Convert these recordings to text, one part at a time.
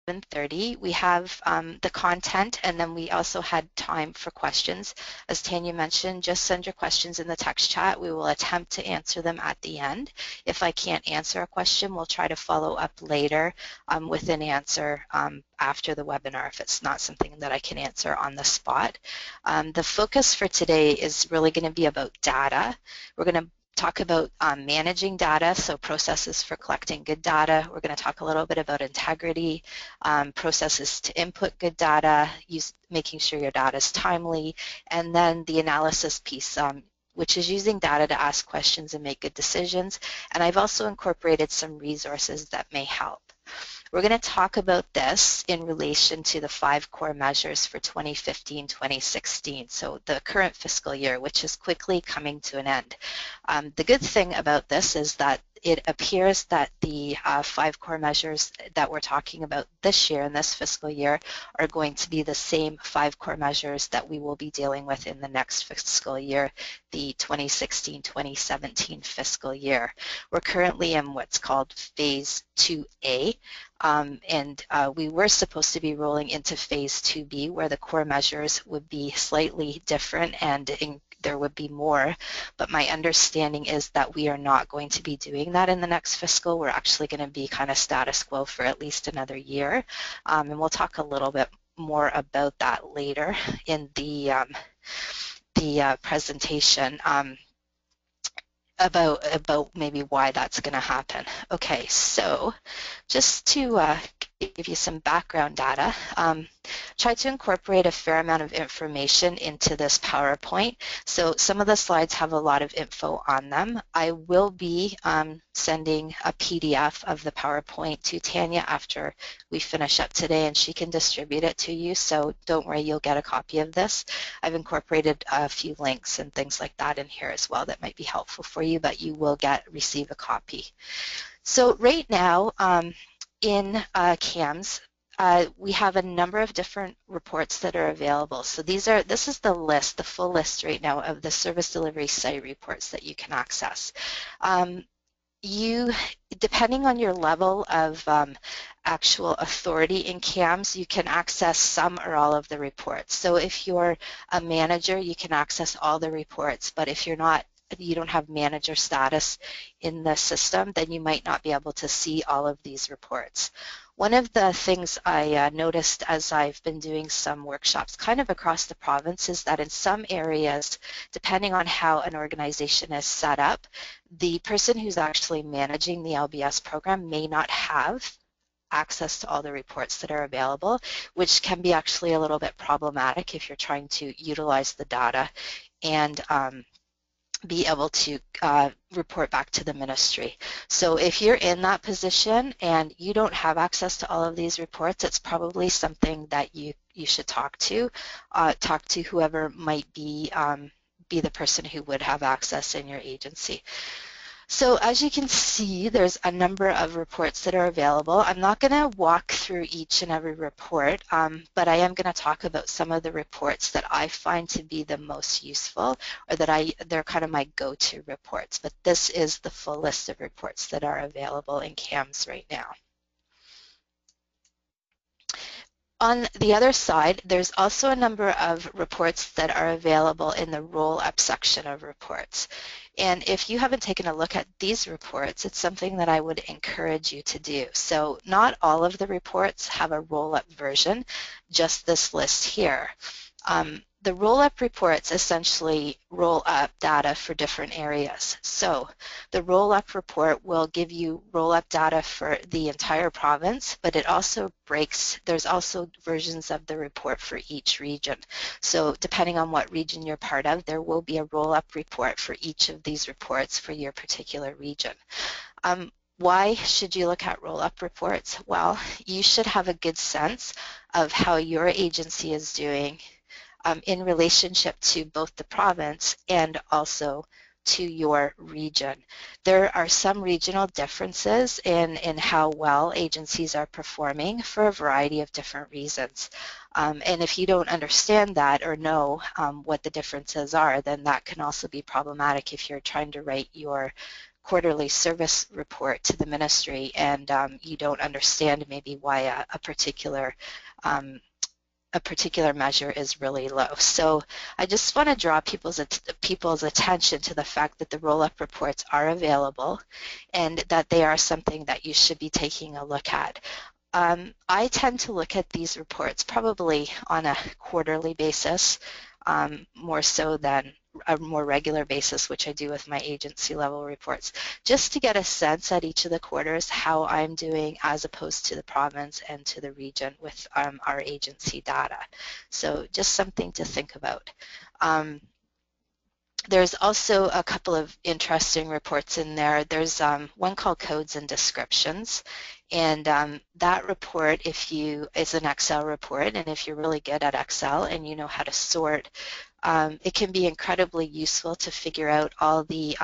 11:30. We have the content, and then we also had time for questions. As Tanya mentioned, just send your questions in the text chat. We will attempt to answer them at the end. If I can't answer a question, we'll try to follow up later with an answer after the webinar if it's not something that I can answer on the spot. The focus for today is really going to be about data. We're going to talk about managing data, so processes for collecting good data. We're going to talk a little bit about integrity, processes to input good data, making sure your data is timely, and then the analysis piece, which is using data to ask questions and make good decisions. And I've also incorporated some resources that may help. We're going to talk about this in relation to the 5 core measures for 2015-2016, so the current fiscal year, which is quickly coming to an end. The good thing about this is that it appears that the 5 core measures that we're talking about this year in this fiscal year are going to be the same 5 core measures that we will be dealing with in the next fiscal year, the 2016-2017 fiscal year. We're currently in what's called Phase 2A, and we were supposed to be rolling into Phase 2B, where the core measures would be slightly different and there would be more, but my understanding is that we are not going to be doing that in the next fiscal. We're actually going to be kind of status quo for at least another year, and we'll talk a little bit more about that later in the presentation. About maybe why that's going to happen. Okay, so just to give you some background data, try to incorporate a fair amount of information into this PowerPoint. So some of the slides have a lot of info on them. I will be sending a PDF of the PowerPoint to Tanya after we finish up today, and she can distribute it to you, so don't worry, you'll get a copy of this. I've incorporated a few links and things like that in here as well that might be helpful for you, but you will receive a copy. So right now in CAMS, we have a number of different reports that are available. So this is the list, the full list right now of the service delivery site reports that you can access. Depending on your level of actual authority in CAMS, you can access some or all of the reports. So if you're a manager, you can access all the reports, but if you don't have manager status in the system, then you might not be able to see all of these reports. One of the things I noticed as I've been doing some workshops kind of across the province is that in some areas, depending on how an organization is set up, the person who's actually managing the LBS program may not have access to all the reports that are available, which can be actually a little bit problematic if you're trying to utilize the data and be able to report back to the ministry. So if you're in that position and you don't have access to all of these reports, it's probably something that you should talk to whoever might be the person who would have access in your agency. So as you can see, there's a number of reports that are available. I'm not going to walk through each and every report, but I am going to talk about some of the reports that I find to be the most useful, or that they're kind of my go-to reports. But this is the full list of reports that are available in CAMS right now. On the other side, there's also a number of reports that are available in the roll-up section of reports. And if you haven't taken a look at these reports, it's something that I would encourage you to do. So not all of the reports have a roll-up version, just this list here. The roll-up reports essentially roll up data for different areas. So the roll-up report will give you roll-up data for the entire province, but it also there's also versions of the report for each region. So depending on what region you're part of, there will be a roll-up report for each of these reports for your particular region. Why should you look at roll-up reports? Well, you should have a good sense of how your agency is doing in relationship to both the province and also to your region. There are some regional differences in how well agencies are performing for a variety of different reasons. And if you don't understand that or know what the differences are, then that can also be problematic if you're trying to write your quarterly service report to the ministry, and you don't understand maybe why a particular measure is really low. So I just want to draw people's attention to the fact that the roll-up reports are available and that they are something that you should be taking a look at. I tend to look at these reports probably on a quarterly basis, more so than a more regular basis, which I do with my agency level reports, just to get a sense at each of the quarters how I'm doing as opposed to the province and to the region with our agency data. So just something to think about. There's also a couple of interesting reports in there. There's one called Codes and Descriptions, and that report, is an Excel report, and if you're really good at Excel and you know how to sort, it can be incredibly useful to figure out all the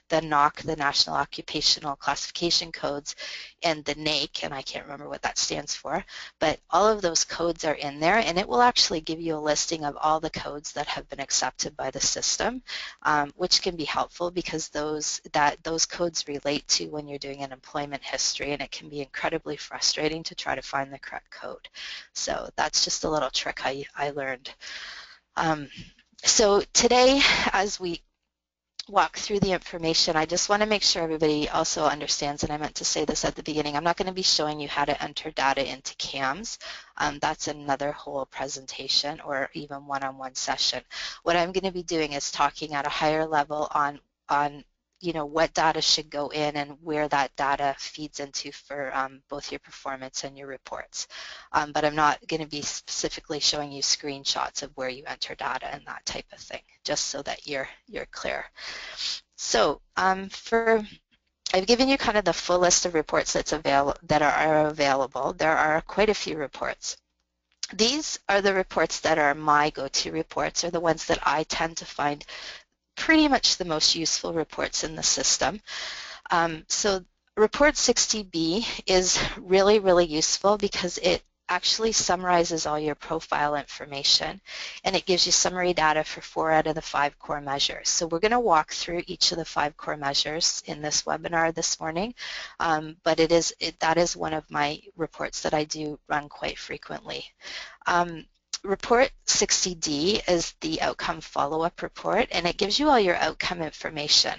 NOC, the National Occupational Classification Codes, and the NAIC, and I can't remember what that stands for, but all of those codes are in there, and it will actually give you a listing of all the codes that have been accepted by the system, which can be helpful because those codes relate to when you're doing an employment history, and it can be incredibly frustrating to try to find the correct code. So that's just a little trick I learned. So today, as we walk through the information, I just want to make sure everybody also understands, and I meant to say this at the beginning, I'm not going to be showing you how to enter data into CAMS. That's another whole presentation or even one-on-one session. What I'm going to be doing is talking at a higher level on what data should go in and where that data feeds into for both your performance and your reports. But I'm not going to be specifically showing you screenshots of where you enter data and that type of thing, just so that you're clear. So I've given you kind of the full list of reports that are available. There are quite a few reports. These are the reports that are my go-to reports, or the ones that I tend to find pretty much the most useful reports in the system. So Report 60B is really, really useful because it actually summarizes all your profile information, and it gives you summary data for 4 out of the 5 core measures. So we're going to walk through each of the 5 core measures in this webinar this morning, but that is one of my reports that I do run quite frequently. Report 60D is the outcome follow-up report, and it gives you all your outcome information.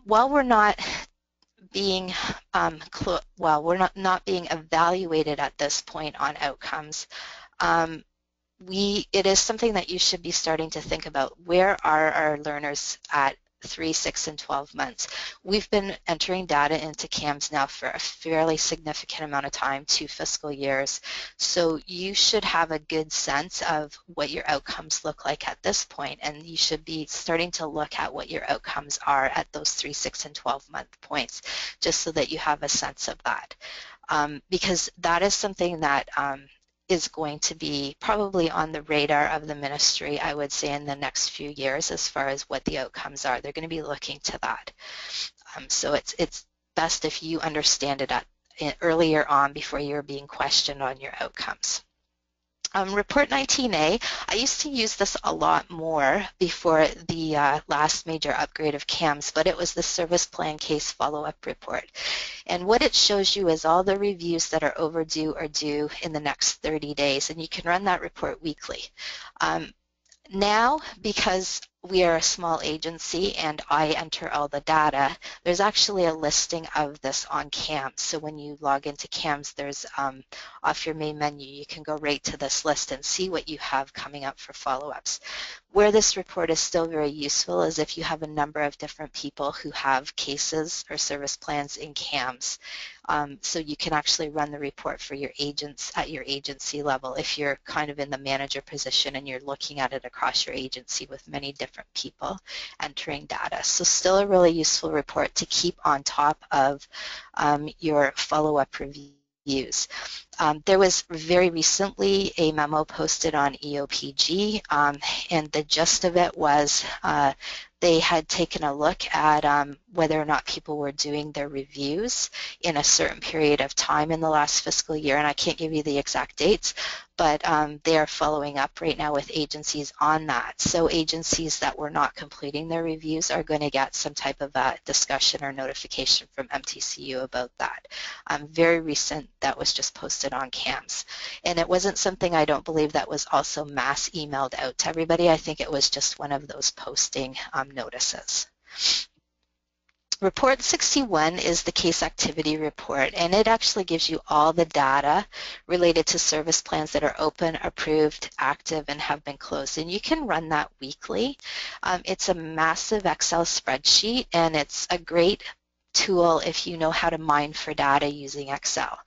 While we're not being being evaluated at this point on outcomes, it is something that you should be starting to think about. Where are our learners at 3, 6, and 12 months? We've been entering data into CAMS now for a fairly significant amount of time, 2 fiscal years. So you should have a good sense of what your outcomes look like at this point, and you should be starting to look at what your outcomes are at those 3, 6, and 12-month points, just so that you have a sense of that. Because that is something that is going to be probably on the radar of the ministry, I would say, in the next few years as far as what the outcomes are. They're going to be looking to that. So it's best if you understand it earlier on before you're being questioned on your outcomes. Report 19A, I used to use this a lot more before the last major upgrade of CAMS, but it was the service plan case follow-up report. And what it shows you is all the reviews that are overdue or due in the next 30 days, and you can run that report weekly. Now, because we are a small agency and I enter all the data, there's actually a listing of this on CAMS. So when you log into CAMS, there's off your main menu, you can go right to this list and see what you have coming up for follow-ups. Where this report is still very useful is if you have a number of different people who have cases or service plans in CAMS. So you can actually run the report for your agents at your agency level if you're kind of in the manager position and you're looking at it across your agency with many different people entering data. So still a really useful report to keep on top of your follow-up reviews. There was very recently a memo posted on EOPG, and the gist of it was they had taken a look at whether or not people were doing their reviews in a certain period of time in the last fiscal year, and I can't give you the exact dates, but they are following up right now with agencies on that. So agencies that were not completing their reviews are going to get some type of a discussion or notification from MTCU about that. Very recent, that was just posted on CAMS. And it wasn't something, I don't believe, that was also mass emailed out to everybody. I think it was just one of those posting notices. Report 61 is the case activity report, and it actually gives you all the data related to service plans that are open, approved, active, and have been closed. And you can run that weekly. It's a massive Excel spreadsheet, and it's a great tool if you know how to mine for data using Excel.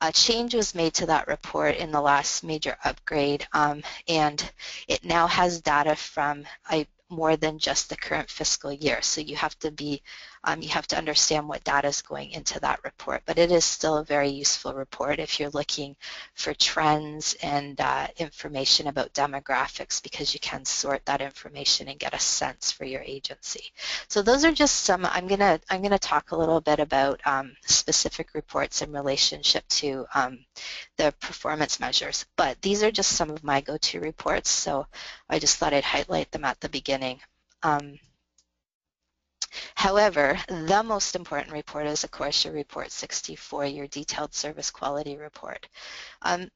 A change was made to that report in the last major upgrade, and it now has data from more than just the current fiscal year. So you have to understand what data is going into that report. But it is still a very useful report if you're looking for trends and information about demographics, because you can sort that information and get a sense for your agency. So those are just some. I'm gonna talk a little bit about specific reports in relationship to the performance measures. But these are just some of my go-to reports. So I just thought I'd highlight them at the beginning. However, the most important report is, of course, your Report 64, your Detailed Service Quality Report.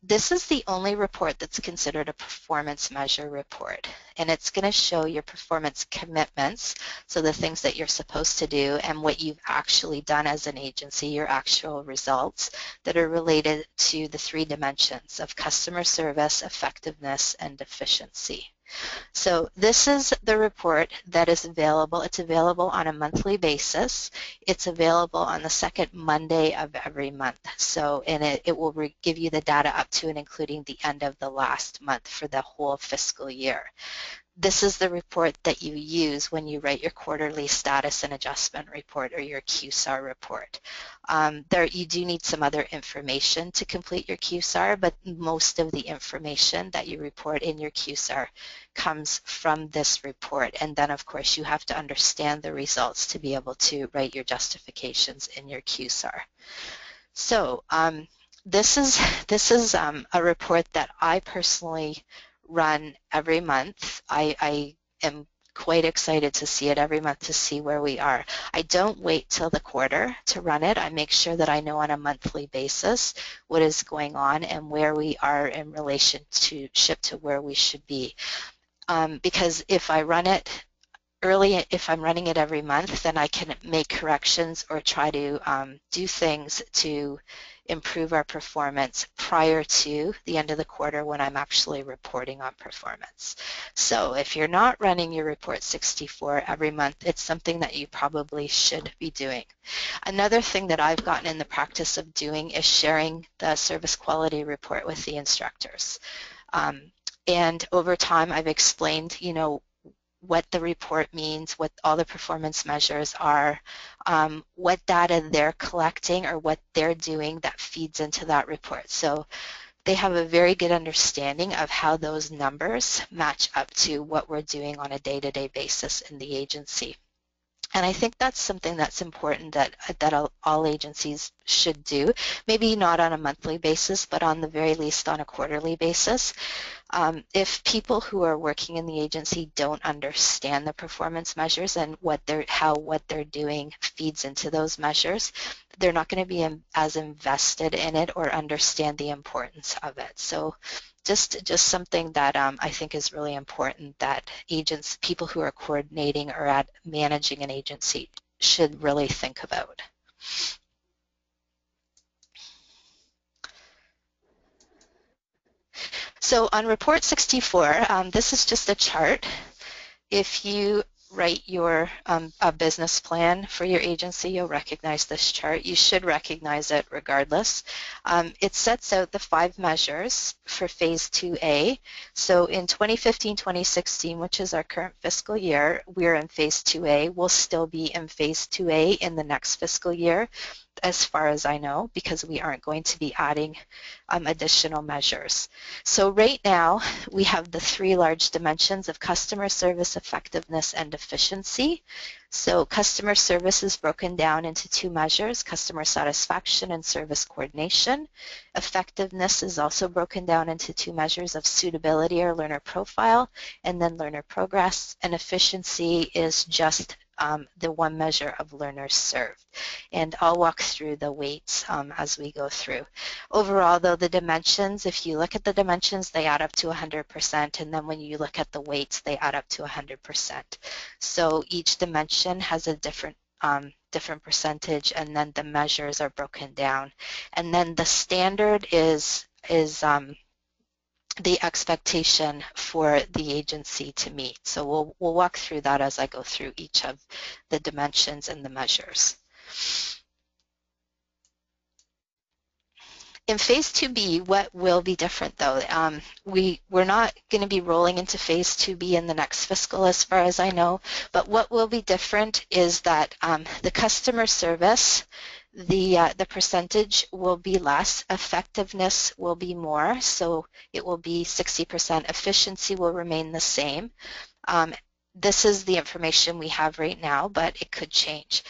This is the only report that's considered a performance measure report, and it's going to show your performance commitments, so the things that you're supposed to do and what you've actually done as an agency, your actual results that are related to the three dimensions of customer service, effectiveness, and efficiency. So this is the report that is available. It's available on a monthly basis. It's available on the second Monday of every month. So, and it will give you the data up to and including the end of the last month for the whole fiscal year. This is the report that you use when you write your quarterly status and adjustment report or your QSAR report. You do need some other information to complete your QSAR, but most of the information that you report in your QSAR comes from this report. And then, of course, you have to understand the results to be able to write your justifications in your QSAR. So this is a report that I personally run every month. I am quite excited to see it every month to see where we are. I don't wait till the quarter to run it. I make sure that I know on a monthly basis what is going on and where we are in relation to to where we should be. Because if I run it early, if I'm running it every month, then I can make corrections or try to do things to improve our performance prior to the end of the quarter when I'm actually reporting on performance. So if you're not running your Report 64 every month, it's something that you probably should be doing. Another thing that I've gotten in the practice of doing is sharing the service quality report with the instructors. And over time, I've explained, what the report means, what all the performance measures are, what data they're collecting or what they're doing that feeds into that report. So they have a very good understanding of how those numbers match up to what we're doing on a day-to-day basis in the agency. And I think that's something that's important that all agencies should do, maybe not on a monthly basis, but on the very least on a quarterly basis. If people who are working in the agency don't understand the performance measures and how what they're doing feeds into those measures, they're not going to be as invested in it or understand the importance of it. So just something that I think is really important that people who are coordinating or managing an agency should really think about. So on Report 64, this is just a chart. If you write your a business plan for your agency, you'll recognize this chart. You should recognize it regardless. It sets out the 5 measures for Phase 2A. So in 2015-2016, which is our current fiscal year, we're in Phase 2A. We'll still be in Phase 2A in the next fiscal year. as far as I know, because we aren't going to be adding additional measures. So right now, we have the three large dimensions of customer service, effectiveness, and efficiency. So customer service is broken down into two measures, customer satisfaction and service coordination. Effectiveness is also broken down into two measures of suitability or learner profile, and then learner progress. And efficiency is just the one measure of learners served. And I'll walk through the weights as we go through. Overall, though, the dimensions, if you look at the dimensions, they add up to 100%, and then when you look at the weights, they add up to 100%. So each dimension has a different percentage, and then the measures are broken down. And then the standard is the expectation for the agency to meet. So we'll walk through that as I go through each of the dimensions and the measures. In phase 2B, what will be different though? We're not going to be rolling into phase 2B in the next fiscal as far as I know, but what will be different is that the customer service, the percentage will be less, effectiveness will be more, so it will be 60%, efficiency will remain the same. This is the information we have right now, but it could change.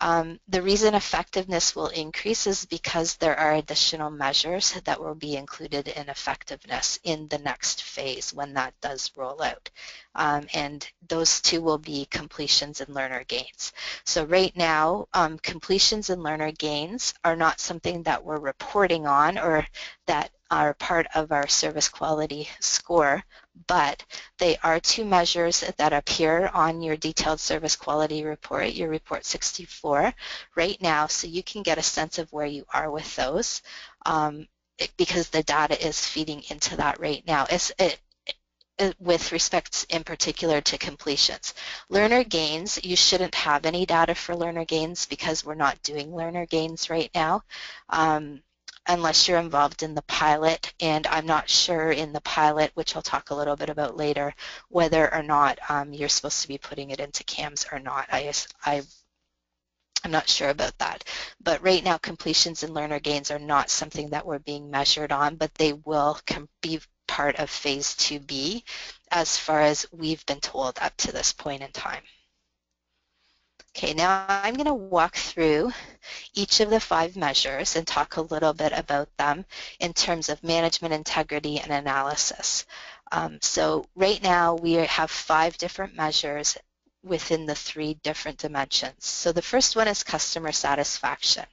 The reason effectiveness will increase is because there are additional measures that will be included in effectiveness in the next phase when that does roll out. And those two will be completions and learner gains. So right now, completions and learner gains are not something that we're reporting on or that are part of our service quality score, but they are two measures that appear on your detailed service quality report, your report 64 right now, so you can get a sense of where you are with those because the data is feeding into that right now. With respect in particular to completions. Learner gains, you shouldn't have any data for learner gains because we're not doing learner gains right now. Unless you're involved in the pilot, and I'm not sure in the pilot, which I'll talk a little bit about later, whether or not you're supposed to be putting it into CAMS or not. I'm not sure about that. But right now, completions and learner gains are not something that we're being measured on, but they will be part of phase 2B as far as we've been told up to this point in time. Okay, now I'm going to walk through each of the 5 measures and talk a little bit about them in terms of management integrity and analysis. So right now we have 5 different measures within the 3 different dimensions. So the first one is customer satisfaction.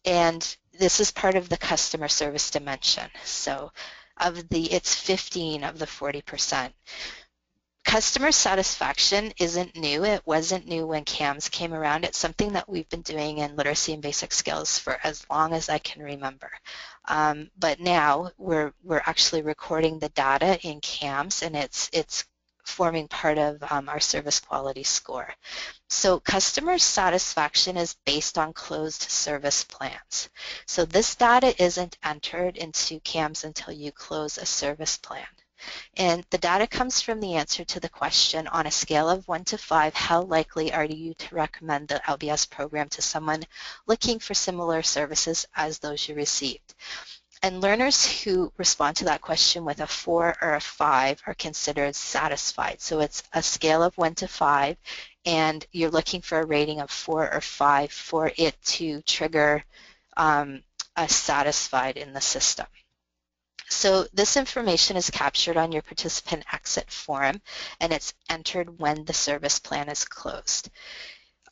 And this is part of the customer service dimension. So it's 15 of the 40%. Customer satisfaction isn't new. It wasn't new when CAMS came around. It's something that we've been doing in literacy and basic skills for as long as I can remember. But now we're actually recording the data in CAMS, and it's forming part of our service quality score. So customer satisfaction is based on closed service plans. So this data isn't entered into CAMS until you close a service plan. And the data comes from the answer to the question, on a scale of 1 to 5, how likely are you to recommend the LBS program to someone looking for similar services as those you received? And learners who respond to that question with a 4 or a 5 are considered satisfied. So it's a scale of 1 to 5, and you're looking for a rating of 4 or 5 for it to trigger a satisfied in the system. So this information is captured on your participant exit form, and it's entered when the service plan is closed.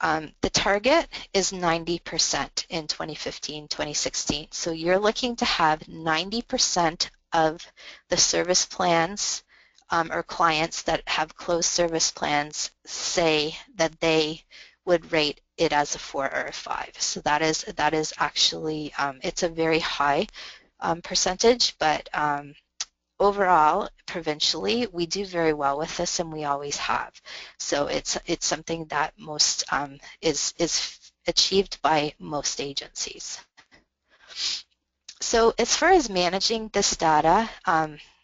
The target is 90% in 2015-2016. So you're looking to have 90% of the service plans or clients that have closed service plans say that they would rate it as a 4 or a 5. So that is actually, it's a very high percentage, but overall, provincially, we do very well with this, and we always have. So it's something that most is achieved by most agencies. So as far as managing this data,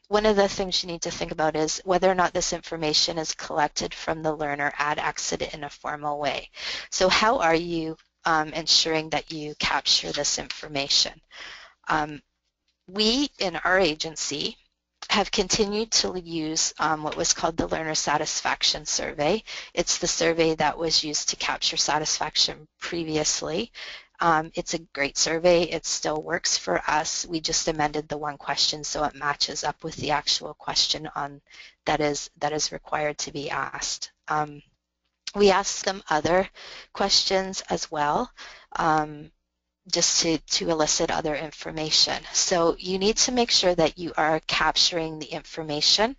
one of the things you need to think about is whether or not this information is collected from the learner at exit in a formal way. So how are you ensuring that you capture this information. We, in our agency, have continued to use what was called the Learner Satisfaction Survey. It's the survey that was used to capture satisfaction previously. It's a great survey. It still works for us. We just amended the one question so it matches up with the actual question that is required to be asked. We asked them other questions as well, just to elicit other information. So you need to make sure that you are capturing the information.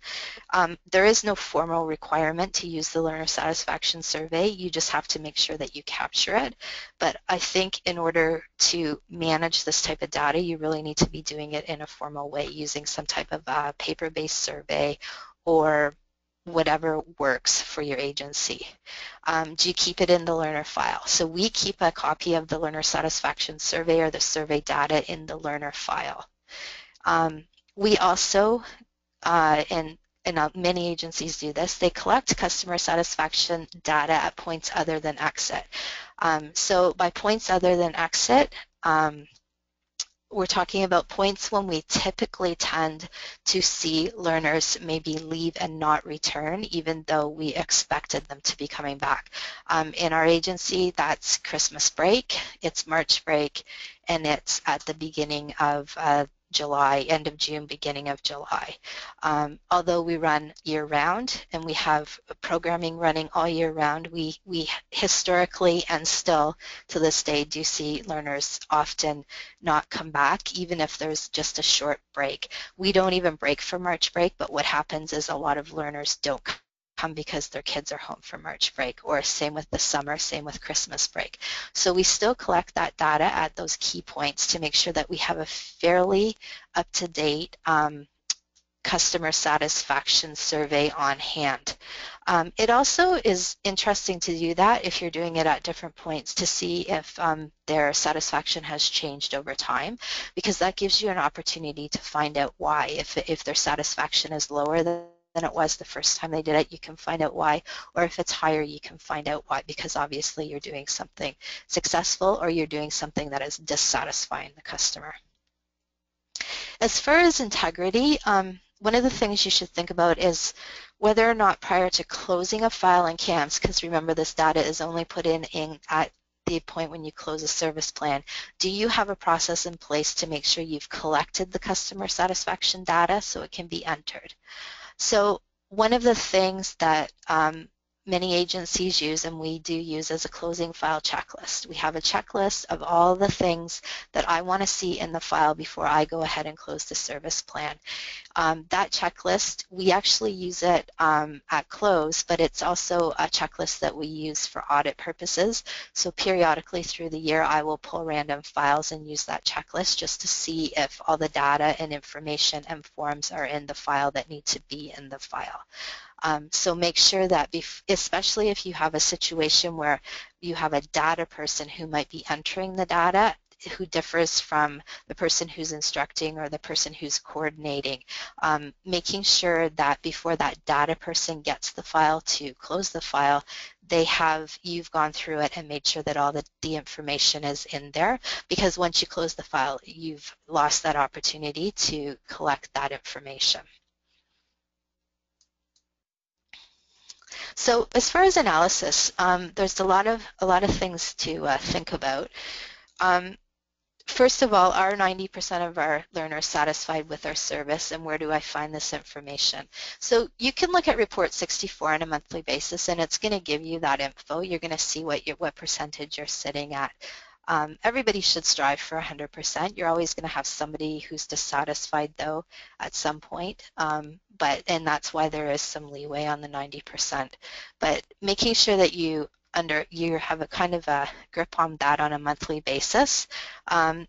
There is no formal requirement to use the Learner Satisfaction Survey. You just have to make sure that you capture it. But I think in order to manage this type of data, you really need to be doing it in a formal way, using some type of paper-based survey or whatever works for your agency. Do you keep it in the learner file? So we keep a copy of the Learner Satisfaction Survey or the survey data in the learner file. We also, and many agencies do this, they collect customer satisfaction data at points other than exit. So by points other than exit, we're talking about points when we typically tend to see learners maybe leave and not return, even though we expected them to be coming back. In our agency, that's Christmas break, it's March break, and it's at the beginning of July, end of June, beginning of July. Although we run year-round and we have programming running all year round, we historically and still to this day do see learners often not come back, even if there's just a short break. We don't even break for March break, but what happens is a lot of learners don't come because their kids are home for March break, or same with the summer, same with Christmas break. So we still collect that data at those key points to make sure that we have a fairly up-to-date customer satisfaction survey on hand. It also is interesting to do that if you're doing it at different points to see if their satisfaction has changed over time, because that gives you an opportunity to find out why. If their satisfaction is lower than it was the first time they did it, you can find out why, or if it's higher, you can find out why, because obviously you're doing something successful or you're doing something that is dissatisfying the customer. As far as integrity, one of the things you should think about is whether or not prior to closing a file in CAMS, because remember this data is only put in at the point when you close a service plan, do you have a process in place to make sure you've collected the customer satisfaction data so it can be entered? So one of the things that many agencies use, and we do use, as a closing file checklist. We have a checklist of all the things that I want to see in the file before I go ahead and close the service plan. That checklist, we actually use it at close, but it's also a checklist that we use for audit purposes. So periodically through the year, I will pull random files and use that checklist just to see if all the data and information and forms are in the file that need to be in the file. So make sure that, especially if you have a situation where you have a data person who might be entering the data, who differs from the person who's instructing or the person who's coordinating, making sure that before that data person gets the file to close the file, you've gone through it and made sure that all the information is in there, because once you close the file, you've lost that opportunity to collect that information. So as far as analysis, there's a lot of things to think about. First of all, are 90% of our learners satisfied with our service, and where do I find this information? So you can look at Report 64 on a monthly basis, and it's going to give you that info. You're going to see what percentage you're sitting at. Everybody should strive for 100%. You're always going to have somebody who's dissatisfied, though, at some point, and that's why there is some leeway on the 90%. But making sure that you have a kind of a grip on that on a monthly basis.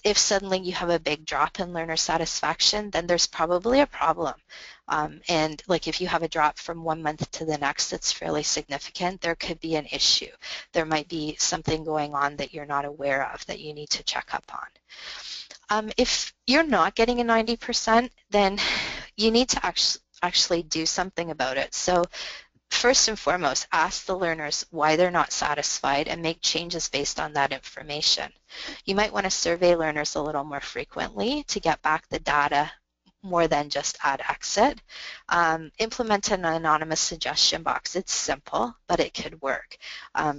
If suddenly you have a big drop in learner satisfaction, then there's probably a problem. And like if you have a drop from one month to the next that's fairly significant, there could be an issue. There might be something going on that you're not aware of that you need to check up on. If you're not getting a 90%, then you need to actually do something about it. So first and foremost, ask the learners why they're not satisfied and make changes based on that information. You might want to survey learners a little more frequently to get back the data more than just add exit. Implement an anonymous suggestion box. It's simple, but it could work.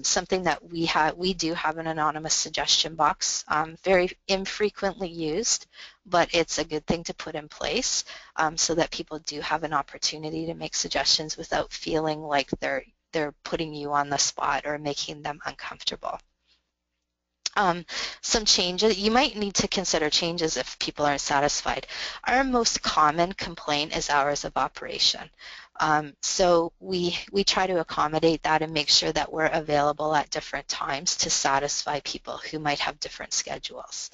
Something that we do have an anonymous suggestion box, very infrequently used, but it's a good thing to put in place so that people do have an opportunity to make suggestions without feeling like they're putting you on the spot or making them uncomfortable. Some changes, you might need to consider changes if people aren't satisfied. Our most common complaint is hours of operation. So we try to accommodate that and make sure that we're available at different times to satisfy people who might have different schedules.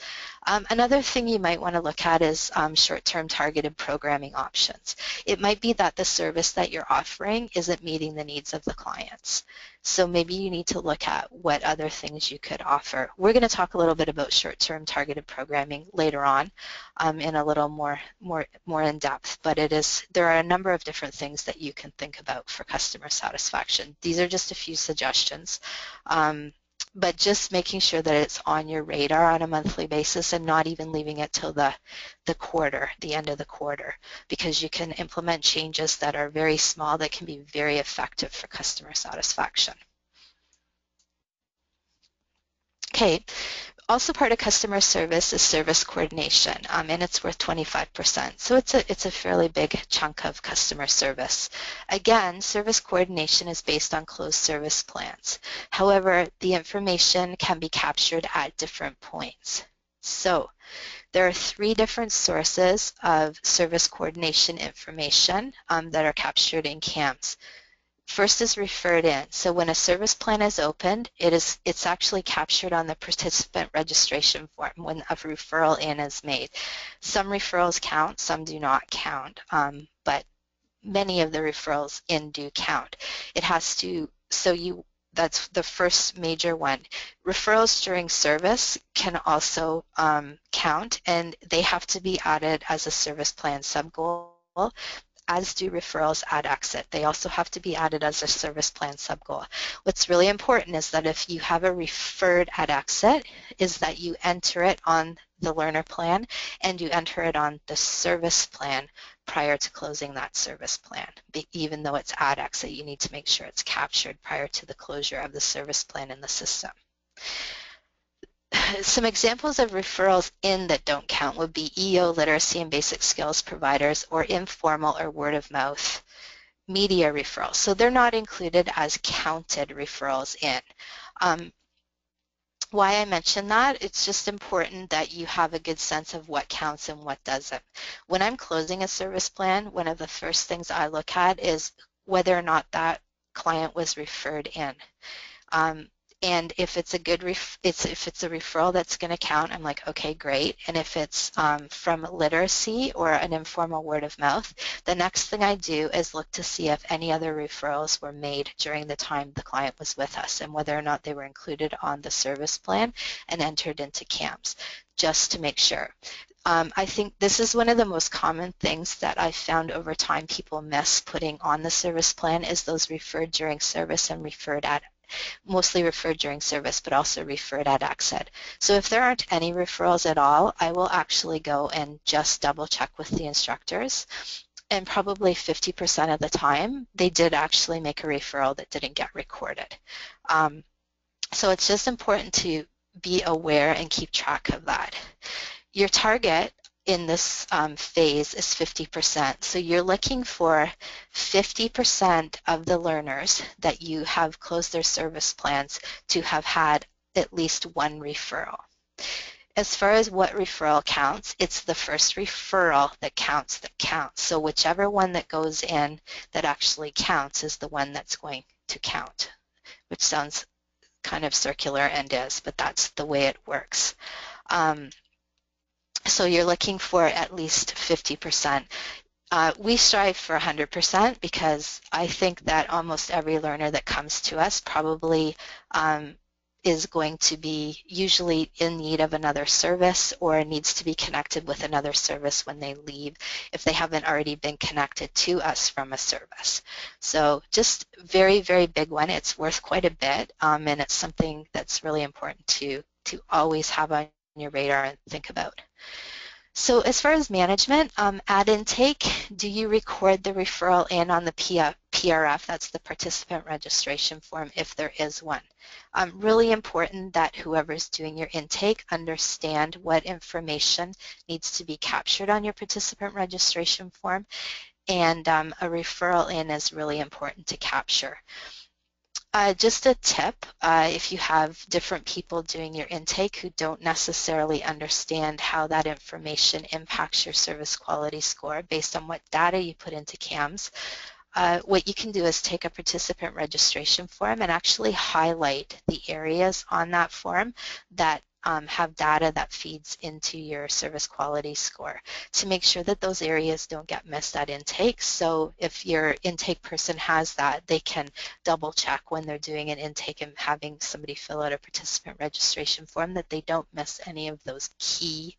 Another thing you might want to look at is short-term targeted programming options. It might be that the service that you're offering isn't meeting the needs of the clients. So maybe you need to look at what other things you could offer. We're going to talk a little bit about short-term targeted programming later on in a little more in depth, but there are a number of different things that you can think about for customer satisfaction. These are just a few suggestions, but just making sure that it's on your radar on a monthly basis and not even leaving it till the end of the quarter, because you can implement changes that are very small that can be very effective for customer satisfaction. Okay, also part of customer service is service coordination, and it's worth 25%. So it's a fairly big chunk of customer service. Again, service coordination is based on closed service plans. However, the information can be captured at different points. So there are 3 different sources of service coordination information that are captured in CAMS. First is referred in. So when a service plan is opened, it's actually captured on the participant registration form when a referral in is made. Some referrals count, some do not count, but many of the referrals in do count. It has to, that's the first major one. Referrals during service can also count, and they have to be added as a service plan subgoal, as do referrals at exit. They also have to be added as a service plan subgoal. What's really important is that if you have a referred at exit, is that you enter it on the learner plan and you enter it on the service plan prior to closing that service plan. Even though it's at exit, you need to make sure it's captured prior to the closure of the service plan in the system. Some examples of referrals in that don't count would be EO, literacy, and basic skills providers, or informal or word of mouth media referrals. So they're not included as counted referrals in. Why I mention that, it's just important that you have a good sense of what counts and what doesn't. When I'm closing a service plan, one of the first things I look at is whether or not that client was referred in. And if it's a good if it's a referral that's going to count, I'm like, okay, great. And if it's from literacy or an informal word of mouth, the next thing I do is look to see if any other referrals were made during the time the client was with us and whether or not they were included on the service plan and entered into CAMS, just to make sure. I think this is one of the most common things that I've found over time people miss putting on the service plan is those referred during service and referred at, mostly referred during service, but also referred at exit. So if there aren't any referrals at all, I will actually go and just double check with the instructors. And probably 50% of the time, they did actually make a referral that didn't get recorded. So it's just important to be aware and keep track of that. Your target in this phase is 50%. So you're looking for 50% of the learners that you have closed their service plans to have had at least one referral. As far as what referral counts, it's the first referral that counts. So whichever one that goes in that actually counts is the one that's going to count, which sounds kind of circular and is, but that's the way it works. So you're looking for at least 50%. We strive for 100% because I think that almost every learner that comes to us probably is going to be usually in need of another service or needs to be connected with another service when they leave if they haven't already been connected to us from a service. So just very, very big one. It's worth quite a bit, and it's something that's really important to always have on your radar and think about. So as far as management, at intake, do you record the referral in on the PRF, that's the participant registration form, if there is one? Really important that whoever's doing your intake understand what information needs to be captured on your participant registration form, and a referral in is really important to capture. Just a tip, if you have different people doing your intake who don't necessarily understand how that information impacts your service quality score based on what data you put into CAMS, what you can do is take a participant registration form and actually highlight the areas on that form that have data that feeds into your service quality score to make sure that those areas don't get missed at intake. So if your intake person has that, they can double check when they're doing an intake and having somebody fill out a participant registration form that they don't miss any of those key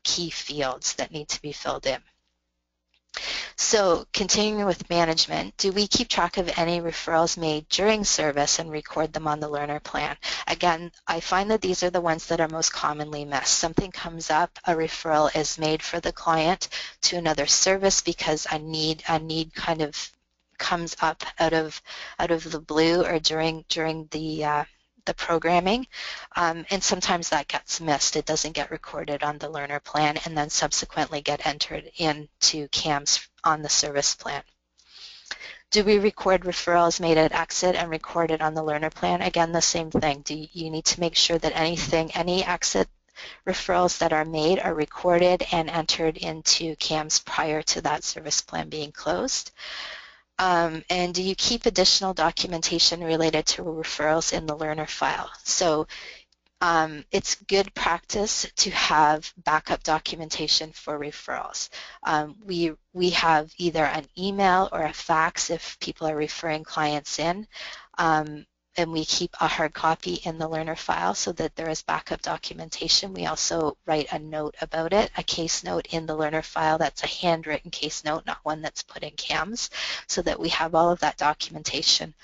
fields that need to be filled in. So continuing with management, do we keep track of any referrals made during service and record them on the learner plan? Again, I find that these are the ones that are most commonly missed. Something comes up, a referral is made for the client to another service because a need kind of comes up out of the blue or during the programming, and sometimes that gets missed. It doesn't get recorded on the learner plan and then subsequently get entered into CAMS on the service plan. Do we record referrals made at exit and recorded on the learner plan? Again, the same thing. You need to make sure that any exit referrals that are made are recorded and entered into CAMS prior to that service plan being closed. And do you keep additional documentation related to referrals in the learner file? So it's good practice to have backup documentation for referrals. We have either an email or a fax if people are referring clients in, and we keep a hard copy in the learner file so that there is backup documentation. We also write a note about it, a case note in the learner file that's a handwritten case note, not one that's put in CAMS, so that we have all of that documentation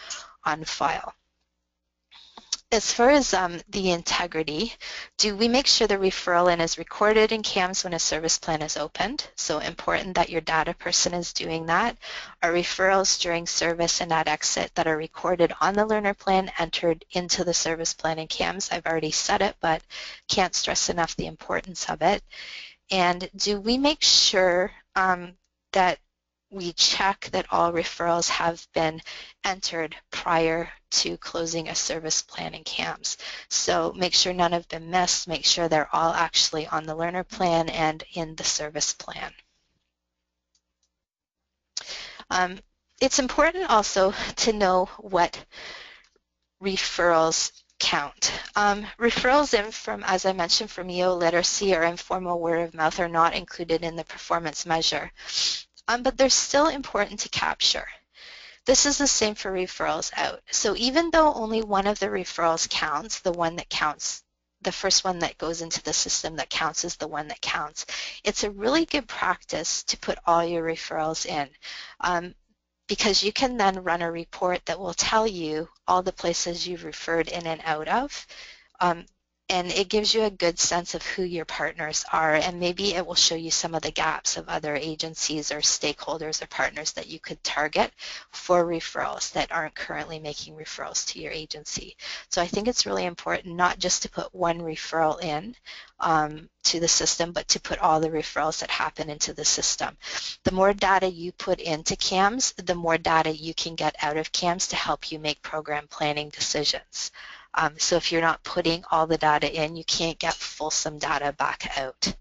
on file. As far as the integrity, do we make sure the referral in is recorded in CAMS when a service plan is opened? So important that your data person is doing that. Are referrals during service and at exit that are recorded on the learner plan entered into the service plan in CAMS? I've already said it, but can't stress enough the importance of it. And do we make sure that we check that all referrals have been entered prior to closing a service plan in CAMS? So make sure none have been missed, make sure they're all actually on the learner plan and in the service plan. It's important also to know what referrals count. Referrals in from, as I mentioned, from EO literacy or informal word of mouth are not included in the performance measure. But they're still important to capture. This is the same for referrals out. So even though only one of the referrals counts, the one that counts, the first one that goes into the system that counts is the one that counts, it's a really good practice to put all your referrals in, because you can then run a report that will tell you all the places you've referred in and out of. And it gives you a good sense of who your partners are, and maybe it will show you some of the gaps of other agencies or stakeholders or partners that you could target for referrals that aren't currently making referrals to your agency. So I think it's really important not just to put one referral in to the system, but to put all the referrals that happen into the system. The more data you put into CAMS, the more data you can get out of CAMS to help you make program planning decisions. So if you're not putting all the data in, you can't get fulsome data back out.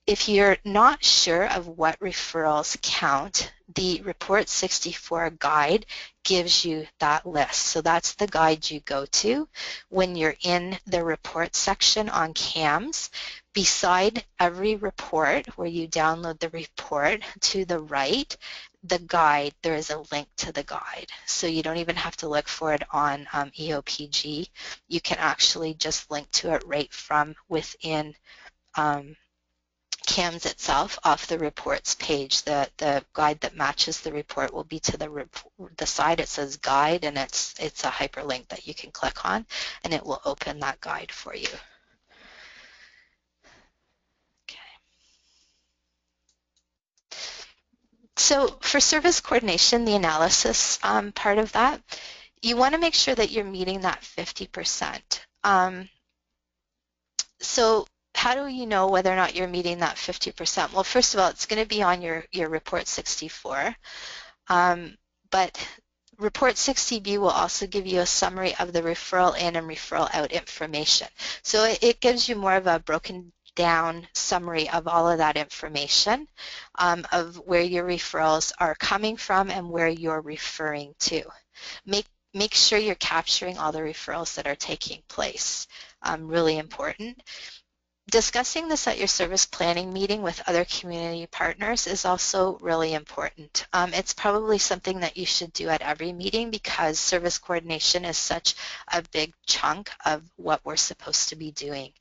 if you're not sure of what referrals count, the Report 64 guide gives you that list. So that's the guide you go to when you're in the report section on CAMS. Beside every report where you download the report, to the right, the guide, there is a link to the guide. So you don't even have to look for it on EOPG. You can actually just link to it right from within CAMS itself off the reports page. The guide that matches the report will be to the side. It says guide, and it's a hyperlink that you can click on, and it will open that guide for you. Okay. So for service coordination, the analysis part of that, you want to make sure that you're meeting that 50%. So how do you know whether or not you're meeting that 50%? Well, first of all, it's going to be on your Report 64. But Report 60B will also give you a summary of the referral in and referral out information. So it gives you more of a broken down summary of all of that information, of where your referrals are coming from and where you're referring to. Make sure you're capturing all the referrals that are taking place. Really important. Discussing this at your service planning meeting with other community partners is also really important. It's probably something that you should do at every meeting because service coordination is such a big chunk of what we're supposed to be doing.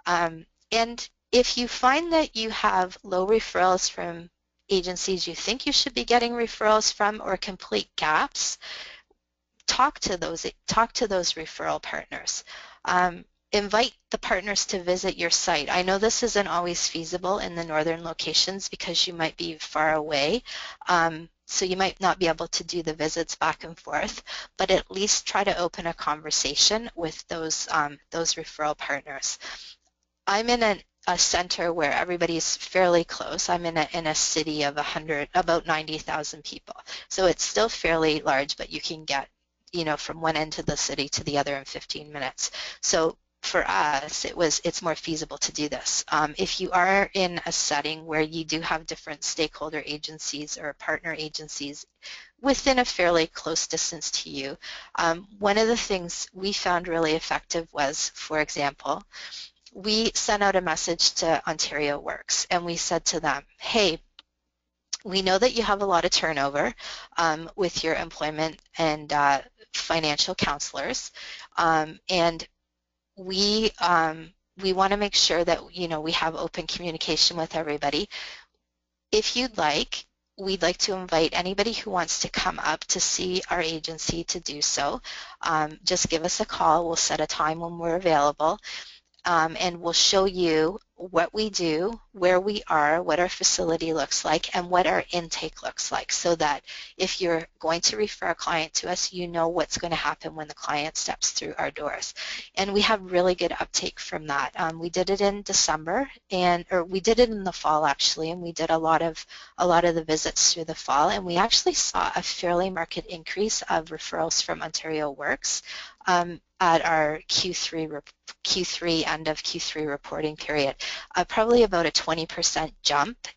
And if you find that you have low referrals from agencies you think you should be getting referrals from or complete gaps, talk to those referral partners. Invite the partners to visit your site. I know this isn't always feasible in the northern locations because you might be far away, so you might not be able to do the visits back and forth, but at least try to open a conversation with those referral partners. I'm in a center where everybody's fairly close. I'm in a city of about 90,000 people, so it's still fairly large, but you can get from one end of the city to the other in 15 minutes. So for us, it's more feasible to do this. If you are in a setting where you do have different stakeholder agencies or partner agencies within a fairly close distance to you, one of the things we found really effective was, for example, we sent out a message to Ontario Works and we said to them, hey, we know that you have a lot of turnover with your employment and financial counselors, and we want to make sure that we have open communication with everybody. If you'd like, we'd like to invite anybody who wants to come up to see our agency to do so. Just give us a call. We'll set a time when we're available. And we'll show you what we do, where we are, what our facility looks like, and what our intake looks like, so that if you're going to refer a client to us, you know what's going to happen when the client steps through our doors. And we have really good uptake from that. We did it in December, or we did it in the fall actually, and we did a lot of the visits through the fall, and we actually saw a fairly marked increase of referrals from Ontario Works at our Q3 end of Q3 reporting period, probably about a 20% jump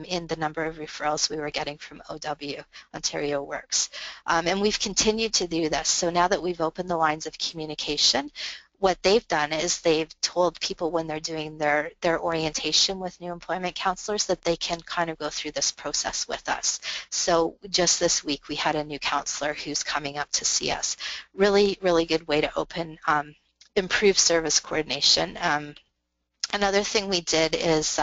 in the number of referrals we were getting from OW, Ontario Works. And we've continued to do this. So now that we've opened the lines of communication, what they've done is they've told people when they're doing their orientation with new employment counselors that they can kind of go through this process with us. So just this week we had a new counselor who's coming up to see us. Really, really good way to improve service coordination. Another thing we did is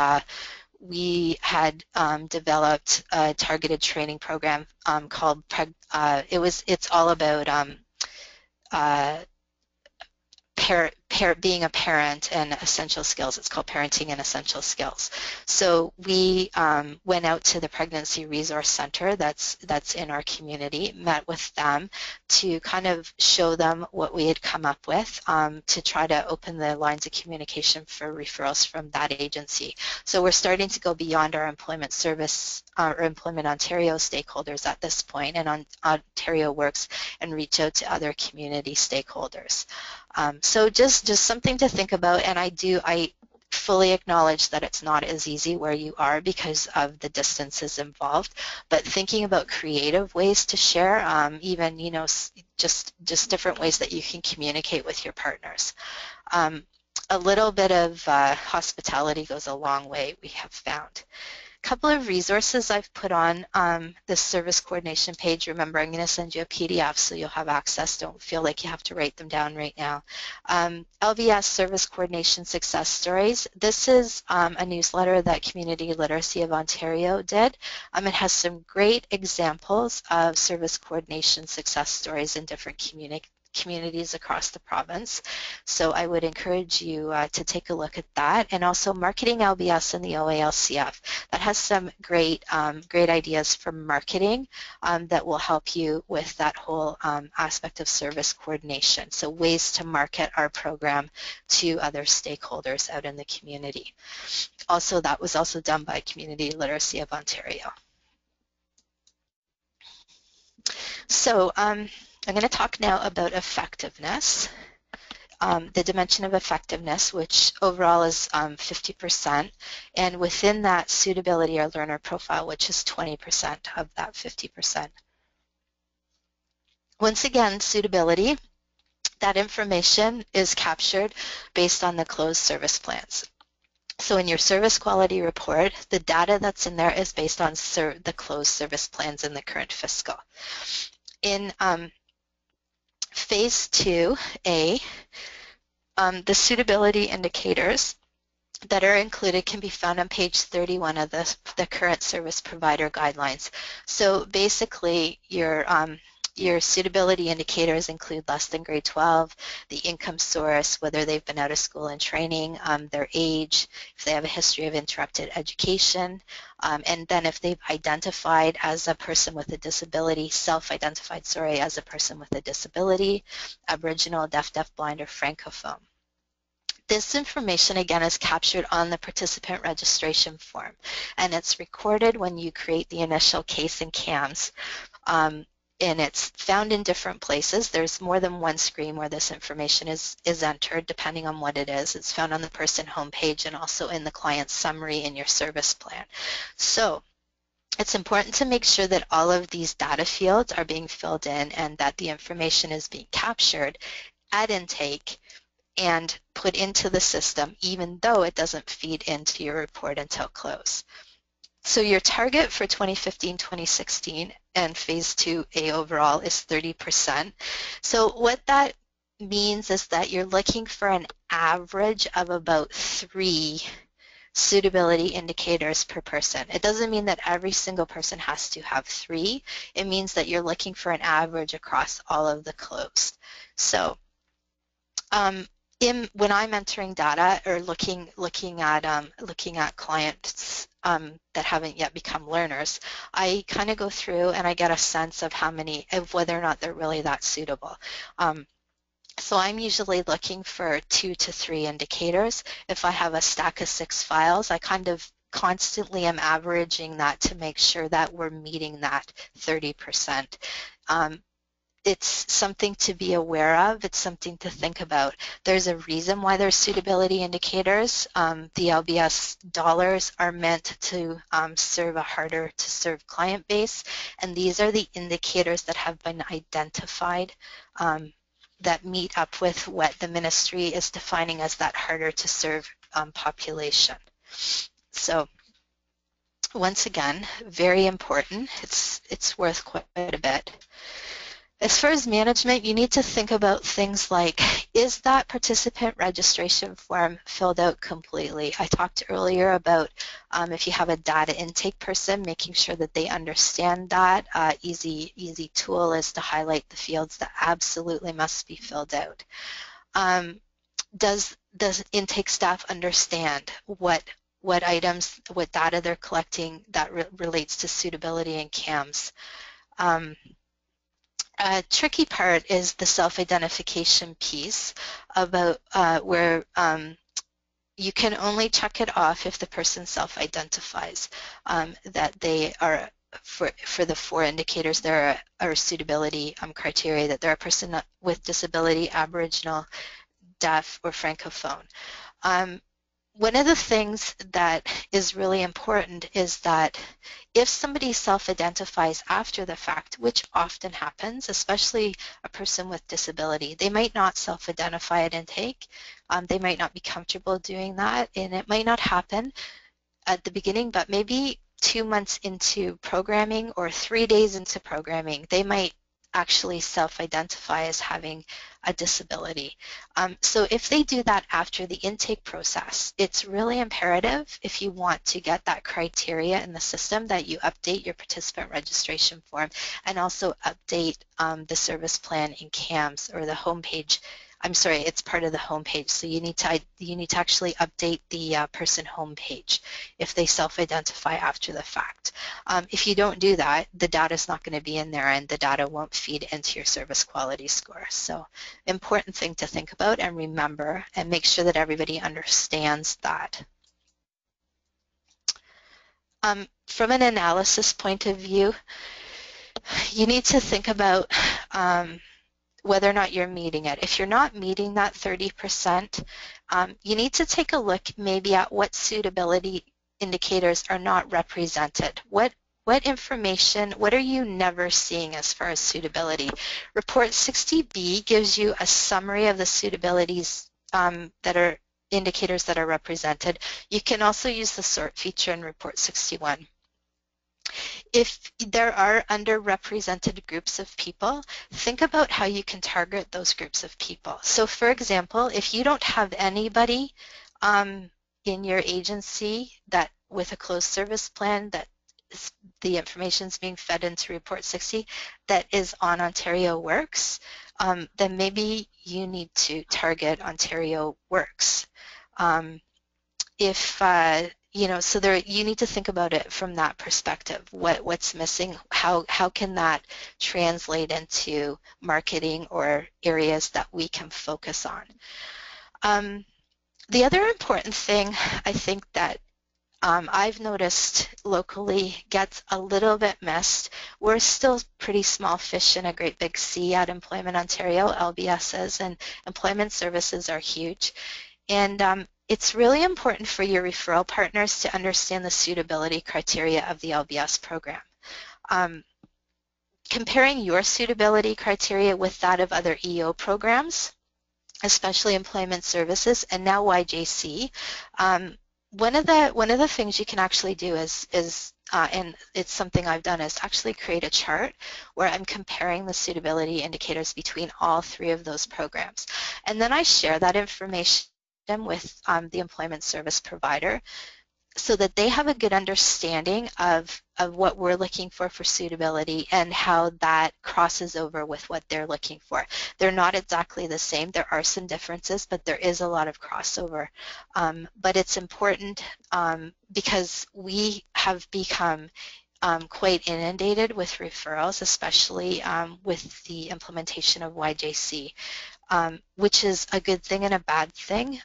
we had developed a targeted training program called it's all about being a parent and essential skills. It's called Parenting and Essential Skills. So we went out to the Pregnancy Resource Center that's in our community, met with them to kind of show them what we had come up with to try to open the lines of communication for referrals from that agency. So we're starting to go beyond our Employment Service or Employment Ontario stakeholders at this point, and on Ontario Works, and reach out to other community stakeholders. So just something to think about, and I fully acknowledge that it's not as easy where you are because of the distances involved, but thinking about creative ways to share, even, you know, just different ways that you can communicate with your partners. A little bit of hospitality goes a long way, we have found. Couple of resources I've put on the service coordination page. Remember, I'm going to send you a PDF so you'll have access. Don't feel like you have to write them down right now. LVS Service Coordination Success Stories. This is a newsletter that Community Literacy of Ontario did. It has some great examples of service coordination success stories in different communities across the province. So I would encourage you to take a look at that. And also Marketing LBS and the OALCF. That has some great ideas for marketing that will help you with that whole aspect of service coordination. So ways to market our program to other stakeholders out in the community. Also, that was also done by Community Literacy of Ontario. So I'm going to talk now about effectiveness. The dimension of effectiveness, which overall is 50%, and within that suitability or learner profile, which is 20% of that 50%. Once again, suitability, that information is captured based on the closed service plans. So in your service quality report, the data that's in there is based on the closed service plans in the current fiscal. In Phase 2A, the suitability indicators that are included can be found on page 31 of the current service provider guidelines. So basically, your suitability indicators include less than grade 12, the income source, whether they've been out of school and training, their age, if they have a history of interrupted education, and then if they've identified as a person with a disability, self-identified, sorry, as a person with a disability, Aboriginal, deaf, blind, or Francophone. This information, again, is captured on the participant registration form, and it's recorded when you create the initial case in CAMHS, and it's found in different places. There's more than one screen where this information is entered, depending on what it is. It's found on the person homepage and also in the client summary in your service plan. So it's important to make sure that all of these data fields are being filled in and that the information is being captured at intake and put into the system, even though it doesn't feed into your report until close. So your target for 2015-2016 and Phase 2A overall is 30%. So what that means is that you're looking for an average of about 3 suitability indicators per person. It doesn't mean that every single person has to have 3. It means that you're looking for an average across all of the closed. So when I'm entering data or looking at clients that haven't yet become learners, I kind of go through and I get a sense of whether or not they're really that suitable. So I'm usually looking for 2 to 3 indicators. If I have a stack of 6 files, I kind of constantly am averaging that to make sure that we're meeting that 30%. It's something to be aware of. It's something to think about. There's a reason why there's suitability indicators. The LBS dollars are meant to serve a harder to serve client base, and these are the indicators that have been identified that meet up with what the ministry is defining as that harder to serve population. So once again, very important. It's worth quite a bit. As far as management, you need to think about things like, is that participant registration form filled out completely? I talked earlier about if you have a data intake person, making sure that they understand that. Easy tool is to highlight the fields that absolutely must be filled out. Does intake staff understand what items, what data they're collecting that relates to suitability and CAMHS? A tricky part is the self-identification piece about where you can only check it off if the person self-identifies that they are, for the 4 indicators, there are suitability criteria, that they're a person with disability, Aboriginal, deaf, or Francophone. One of the things that is really important is that if somebody self-identifies after the fact, which often happens, especially a person with disability, they might not self-identify at intake. They might not be comfortable doing that, and it might not happen at the beginning, but maybe 2 months into programming or 3 days into programming, they might actually self-identify as having a disability. So if they do that after the intake process, it's really imperative if you want to get that criteria in the system that you update your participant registration form and also update the service plan in CAMS or the homepage. I'm sorry, it's part of the homepage, so you need to actually update the person homepage if they self-identify after the fact. If you don't do that, the data is not going to be in there and the data won't feed into your service quality score. So important thing to think about and remember and make sure that everybody understands that. From an analysis point of view, you need to think about whether or not you're meeting it. If you're not meeting that 30%, you need to take a look maybe at what suitability indicators are not represented. What information, what are you never seeing as far as suitability? Report 60B gives you a summary of the suitabilities that are indicators that are represented. You can also use the sort feature in Report 61. If there are underrepresented groups of people, think about how you can target those groups of people. So for example, if you don't have anybody in your agency that with a closed service plan that the information is being fed into Report 60 that is on Ontario Works, then maybe you need to target Ontario Works. So you need to think about it from that perspective. What's missing? How can that translate into marketing or areas that we can focus on? The other important thing I think that I've noticed locally gets a little bit missed. We're still pretty small fish in a great big sea at Employment Ontario, LBSs, and employment services are huge. And it's really important for your referral partners to understand the suitability criteria of the LBS program. Comparing your suitability criteria with that of other EO programs, especially employment services, and now YJC, one of the things you can actually do is and it's something I've done, is actually create a chart where I'm comparing the suitability indicators between all three of those programs. And then I share that information with the employment service provider so that they have a good understanding of what we're looking for suitability and how that crosses over with what they're looking for. They're not exactly the same. There are some differences, but there is a lot of crossover. But it's important because we have become quite inundated with referrals, especially with the implementation of YJC. Which is a good thing and a bad thing.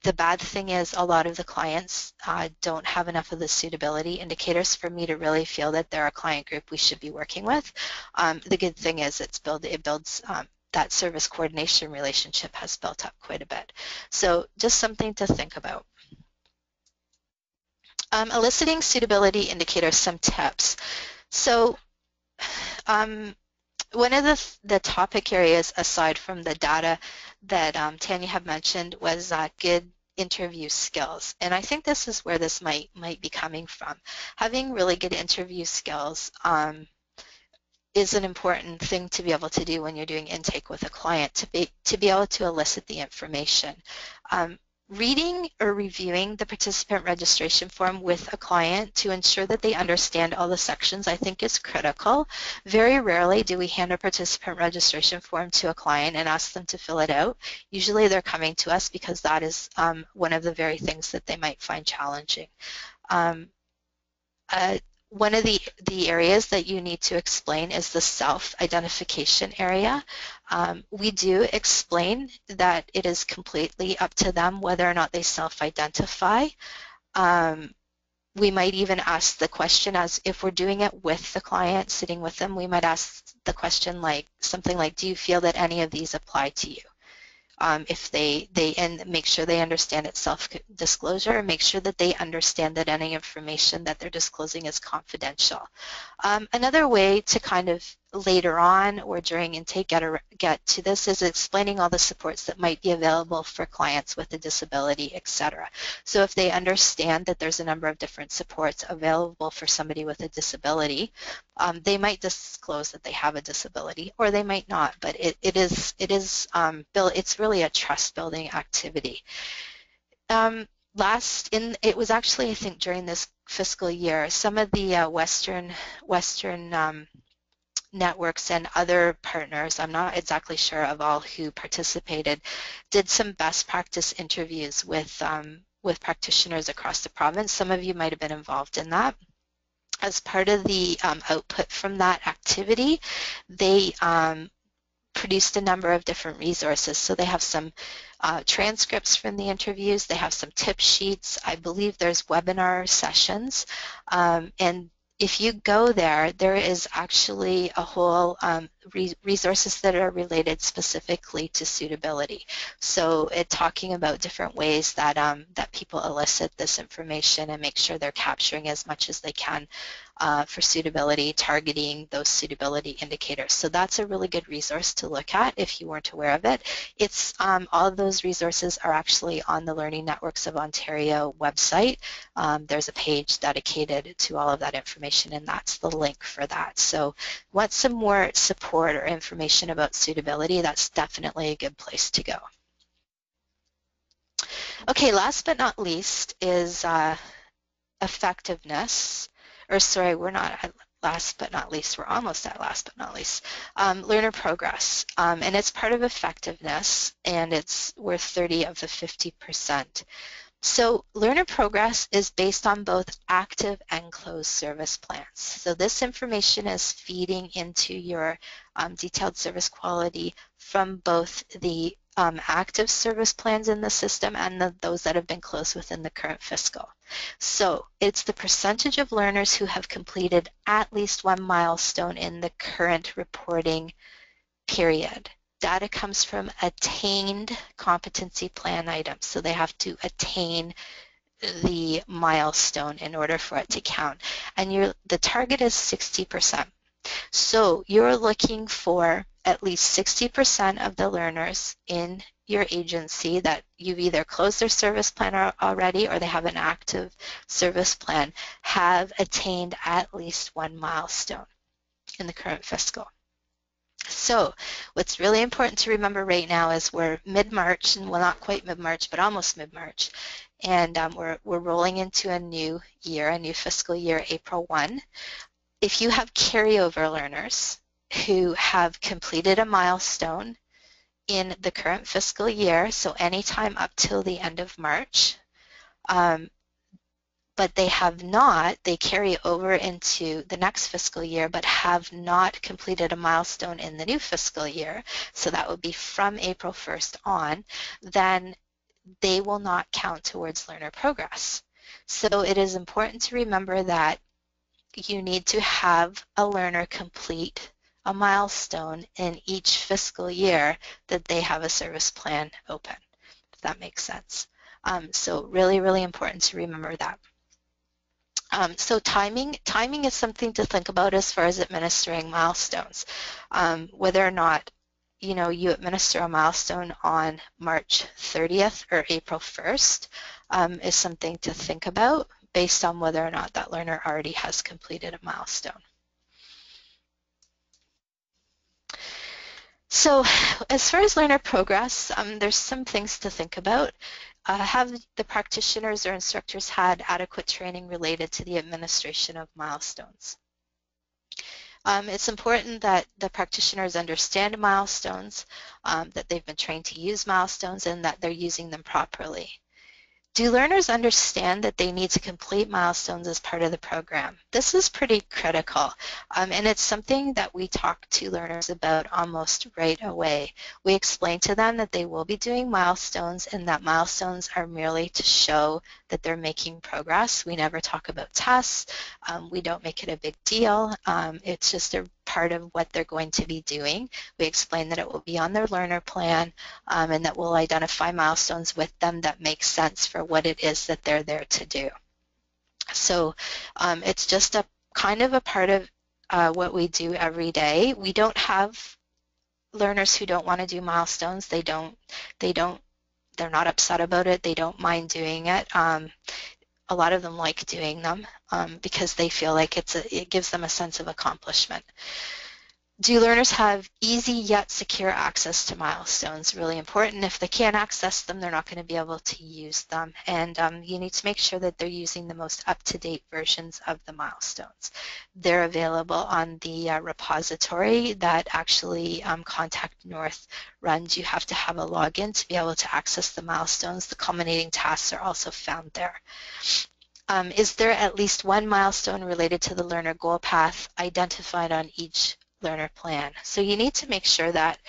The bad thing is a lot of the clients don't have enough of the suitability indicators for me to really feel that they're a client group we should be working with. The good thing is it builds that service coordination relationship has built up quite a bit. So just something to think about. Eliciting suitability indicators, some tips. So one of the topic areas, aside from the data that Tanya had mentioned, was good interview skills. And I think this is where this might be coming from. Having really good interview skills is an important thing to be able to do when you're doing intake with a client, to be able to elicit the information. Reading or reviewing the participant registration form with a client to ensure that they understand all the sections, I think, is critical. Very rarely do we hand a participant registration form to a client and ask them to fill it out. Usually they're coming to us because that is one of the very things that they might find challenging. One of the areas that you need to explain is the self-identification area. We do explain that it is completely up to them whether or not they self-identify. We might even ask the question, as if we're doing it with the client, sitting with them, we might ask the question like something like, do you feel that any of these apply to you? if and make sure they understand it's self-disclosure, make sure that they understand that any information that they're disclosing is confidential. Another way to kind of later on or during intake get to this is explaining all the supports that might be available for clients with a disability, etc. So if they understand that there's a number of different supports available for somebody with a disability, they might disclose that they have a disability, or they might not, but it's really a trust building activity. It was actually, I think, during this fiscal year, some of the Western networks and other partners, I'm not exactly sure of all who participated, did some best practice interviews with practitioners across the province. Some of you might have been involved in that. As part of the output from that activity, they produced a number of different resources. So they have some transcripts from the interviews, they have some tip sheets, I believe there's webinar sessions, and if you go there, there is actually a whole resources that are related specifically to suitability. So it's talking about different ways that, that people elicit this information and make sure they're capturing as much as they can for suitability, targeting those suitability indicators. So that's a really good resource to look at if you weren't aware of it. It's all of those resources are actually on the Learning Networks of Ontario website. There's a page dedicated to all of that information, and that's the link for that. So want some more support or information about suitability, that's definitely a good place to go. Okay, last but not least is effectiveness. Or sorry, we're not at last but not least, we're almost at last but not least. Learner progress, and it's part of effectiveness, and it's worth 30 of the 50%. So learner progress is based on both active and closed service plans. So this information is feeding into your detailed service quality from both the active service plans in the system and those that have been closed within the current fiscal. So it's the percentage of learners who have completed at least one milestone in the current reporting period. Data comes from attained competency plan items, so they have to attain the milestone in order for it to count. And the target is 60%. So you're looking for at least 60% of the learners in your agency that you've either closed their service plan already or they have an active service plan have attained at least one milestone in the current fiscal. So what's really important to remember right now is we're mid-March, and well, not quite mid-March, but almost mid-March, and we're rolling into a new year, a new fiscal year, April 1. If you have carryover learners who have completed a milestone in the current fiscal year, so anytime up till the end of March, but they carry over into the next fiscal year but have not completed a milestone in the new fiscal year, so that would be from April 1st on, then they will not count towards learner progress. So it is important to remember that you need to have a learner complete a milestone in each fiscal year that they have a service plan open, if that makes sense. So really, really important to remember that. So timing is something to think about as far as administering milestones. Whether or not you administer a milestone on March 30th or April 1st is something to think about based on whether or not that learner already has completed a milestone. So as far as learner progress, there's some things to think about. Have the practitioners or instructors had adequate training related to the administration of milestones? It's important that the practitioners understand milestones, that they've been trained to use milestones, and that they're using them properly. Do learners understand that they need to complete milestones as part of the program? This is pretty critical, and it's something that we talk to learners about almost right away. We explain to them that they will be doing milestones and that milestones are merely to show that they're making progress. We never talk about tests. We don't make it a big deal. It's just a part of what they're going to be doing. We explain that it will be on their learner plan, and that we'll identify milestones with them that make sense for what it is that they're there to do. So it's just a kind of a part of what we do every day. We don't have learners who don't want to do milestones. They're not upset about it. They don't mind doing it. A lot of them like doing them because they feel like it gives them a sense of accomplishment. Do learners have easy yet secure access to milestones? Really important. If they can't access them, they're not going to be able to use them. And you need to make sure that they're using the most up-to-date versions of the milestones. They're available on the repository that actually Contact North runs. You have to have a login to be able to access the milestones. The culminating tasks are also found there. Is there at least one milestone related to the learner goal path identified on each learner plan? So you need to make sure that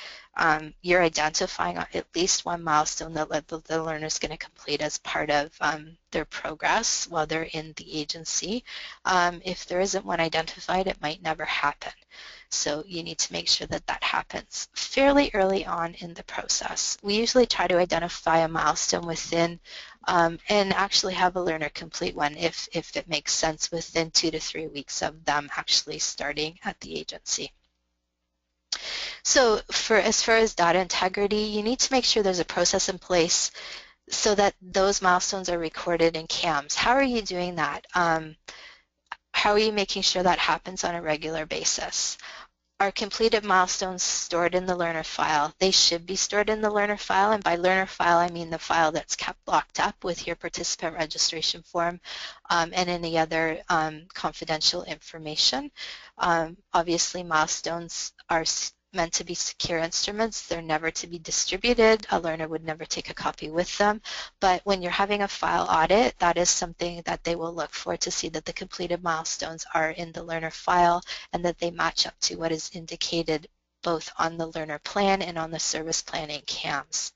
you're identifying at least one milestone that the learner is going to complete as part of their progress while they're in the agency. If there isn't one identified, it might never happen. So you need to make sure that that happens fairly early on in the process. We usually try to identify a milestone within and actually have a learner complete one if it makes sense within 2 to 3 weeks of them actually starting at the agency. So as far as data integrity, you need to make sure there's a process in place so that those milestones are recorded in CAMS. How are you doing that? How are you making sure that happens on a regular basis? Are completed milestones stored in the learner file? They should be stored in the learner file, and by learner file I mean the file that's kept locked up with your participant registration form and any other confidential information. Obviously milestones are meant to be secure instruments. They're never to be distributed. A learner would never take a copy with them. But when you're having a file audit, that is something that they will look for to see that the completed milestones are in the learner file and that they match up to what is indicated both on the learner plan and on the service plan in CAMS.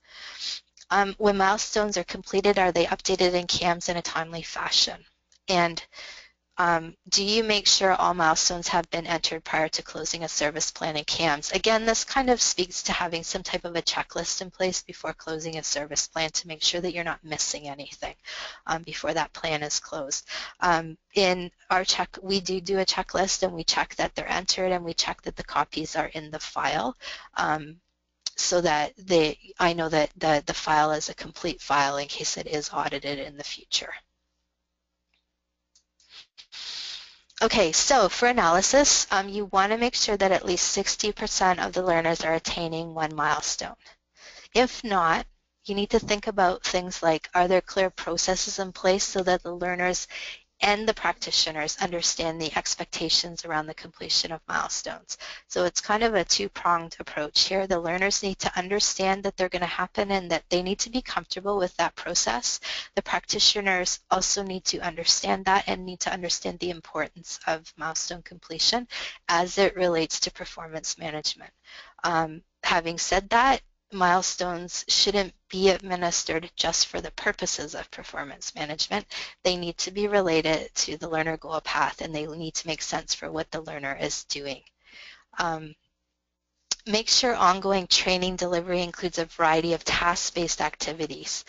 When milestones are completed, are they updated in CAMS in a timely fashion? And do you make sure all milestones have been entered prior to closing a service plan in CAMS? Again, this kind of speaks to having some type of a checklist in place before closing a service plan to make sure that you're not missing anything before that plan is closed. In our check, we do a checklist and we check that they're entered and we check that the copies are in the file. So that I know that the file is a complete file in case it is audited in the future. Okay, so for analysis, you want to make sure that at least 60% of the learners are attaining one milestone. If not, you need to think about things like, are there clear processes in place so that the learners and the practitioners understand the expectations around the completion of milestones? So it's kind of a two-pronged approach here. The learners need to understand that they're going to happen and that they need to be comfortable with that process. The practitioners also need to understand that and need to understand the importance of milestone completion as it relates to performance management. Having said that, milestones shouldn't be administered just for the purposes of performance management. They need to be related to the learner goal path and they need to make sense for what the learner is doing. Make sure ongoing training delivery includes a variety of task-based activities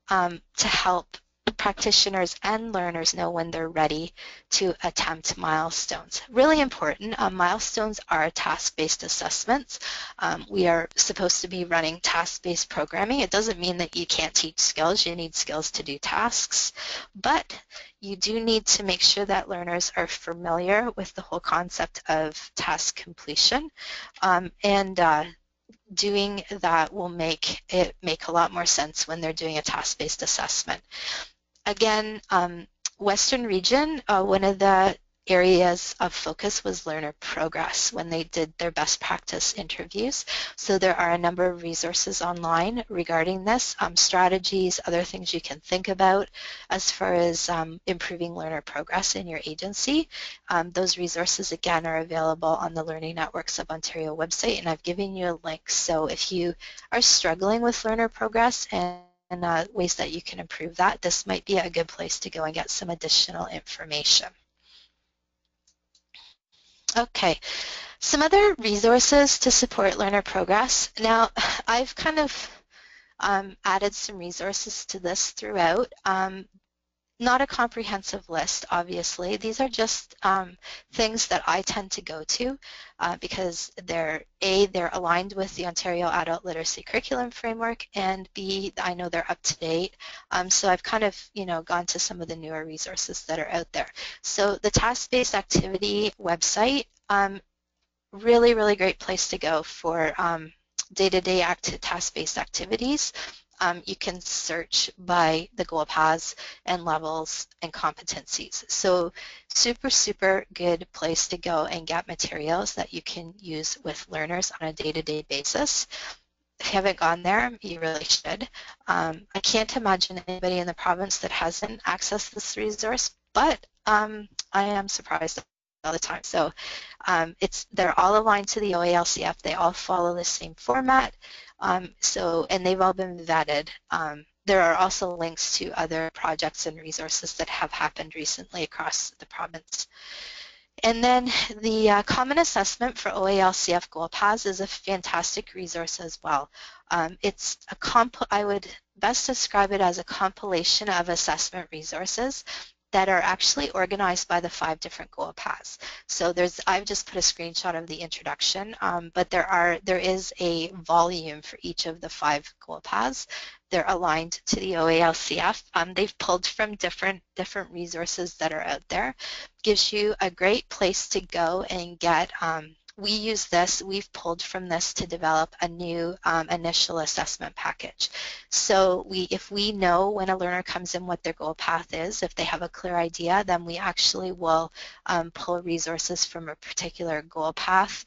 to help practitioners and learners know when they're ready to attempt milestones. Really important, milestones are task-based assessments. We are supposed to be running task-based programming. It doesn't mean that you can't teach skills. You need skills to do tasks, but you do need to make sure that learners are familiar with the whole concept of task completion, and doing that will make it make a lot more sense when they're doing a task-based assessment. Again, Western region, one of the areas of focus was learner progress when they did their best practice interviews. So there are a number of resources online regarding this, strategies, other things you can think about as far as improving learner progress in your agency. Those resources, again, are available on the Learning Networks of Ontario website, and I've given you a link. So if you are struggling with learner progress and ways that you can improve that, this might be a good place to go and get some additional information. Okay, Some other resources to support learner progress. Now, I've kind of added some resources to this throughout. Not a comprehensive list, obviously. These are just things that I tend to go to because they're aligned with the Ontario Adult Literacy Curriculum Framework, and B, I know they're up to date. So I've kind of, gone to some of the newer resources that are out there. So the task-based activity website, really, really great place to go for day-to-day task-based activities. You can search by the goal paths and levels and competencies. So super, super good place to go and get materials that you can use with learners on a day-to-day basis. If you haven't gone there, you really should. I can't imagine anybody in the province that hasn't accessed this resource, but I am surprised all the time. So they're all aligned to the OALCF. They all follow the same format. And they've all been vetted. There are also links to other projects and resources that have happened recently across the province. And then the Common Assessment for OALCF Goal Paths is a fantastic resource as well. I would best describe it as a compilation of assessment resources that are actually organized by the 5 different goal paths. So I've just put a screenshot of the introduction, but there is a volume for each of the 5 goal paths. They're aligned to the OALCF. They've pulled from different resources that are out there. Gives you a great place to go and get we've pulled from this to develop a new initial assessment package. So if we know when a learner comes in what their goal path is, if they have a clear idea, then we actually will pull resources from a particular goal path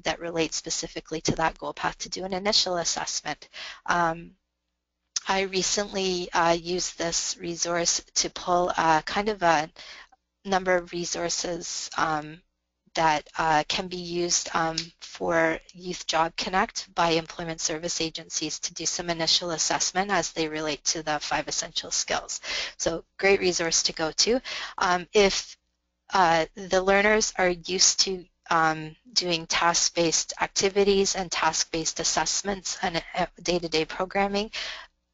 that relates specifically to that goal path to do an initial assessment. I recently used this resource to pull kind of a number of resources that can be used for Youth Job Connect by employment service agencies to do some initial assessment as they relate to the 5 essential skills. So great resource to go to. If the learners are used to doing task-based activities and task-based assessments and day-to-day programming,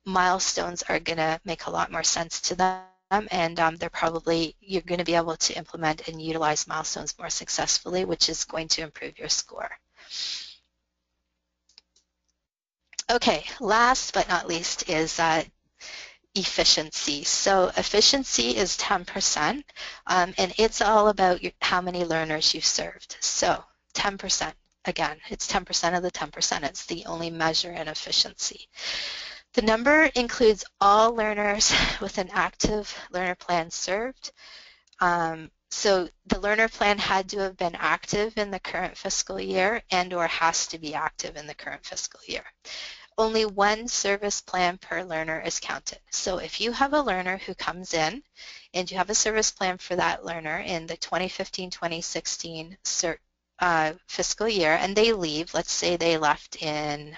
milestones are going to make a lot more sense to them, and you're going to be able to implement and utilize milestones more successfully, which is going to improve your score. Okay, last but not least is efficiency. So efficiency is 10%, and it's all about how many learners you've served. So 10%, again, it's 10% of the 10%. It's the only measure in efficiency. The number includes all learners with an active learner plan served. So the learner plan had to have been active in the current fiscal year and/or has to be active in the current fiscal year. Only 1 service plan per learner is counted. So if you have a learner who comes in and you have a service plan for that learner in the 2015-2016 fiscal year and they leave, let's say they left in,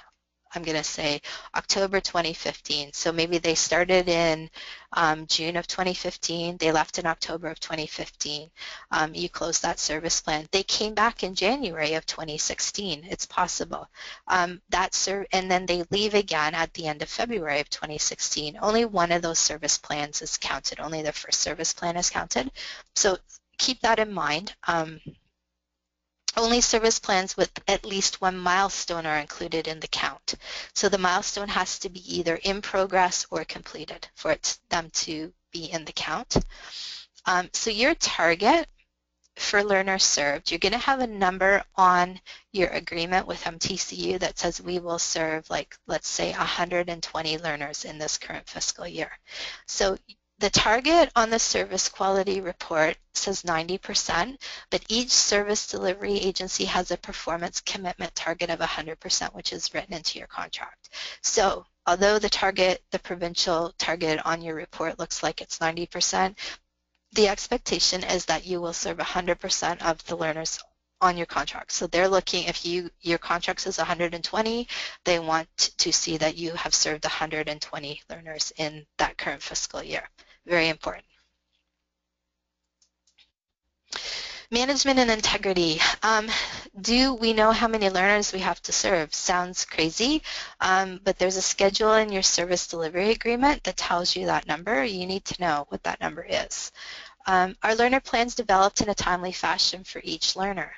I'm going to say October 2015. So maybe they started in June of 2015, they left in October of 2015. You closed that service plan. They came back in January of 2016. It's possible. And then they leave again at the end of February of 2016. Only one of those service plans is counted. Only the first service plan is counted. So keep that in mind. Only service plans with at least 1 milestone are included in the count. So the milestone has to be either in progress or completed for them to be in the count. So your target for learners served, you're going to have a number on your agreement with MTCU that says we will serve, like, let's say 120 learners in this current fiscal year. So the target on the service quality report says 90%, but each service delivery agency has a performance commitment target of 100%, which is written into your contract. So although the provincial target on your report looks like it's 90%, the expectation is that you will serve 100% of the learners on your contract. So they're looking, if your contract says 120, they want to see that you have served 120 learners in that current fiscal year. Very important. Management and integrity. Do we know how many learners we have to serve? Sounds crazy, but there's a schedule in your service delivery agreement that tells you that number. You need to know what that number is. Are learner plans developed in a timely fashion for each learner?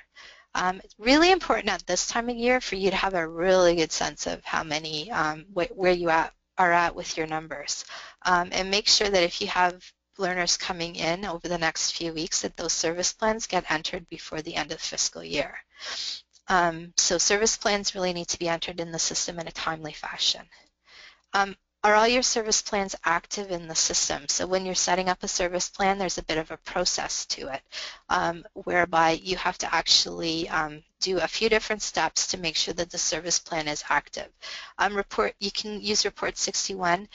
It's really important at this time of year for you to have a really good sense of how many, where you are at with your numbers. And make sure that if you have learners coming in over the next few weeks that those service plans get entered before the end of the fiscal year. So service plans really need to be entered in the system in a timely fashion. Are all your service plans active in the system? So when you're setting up a service plan, there's a bit of a process to it, whereby you have to actually do a few different steps to make sure that the service plan is active. You can use Report 61.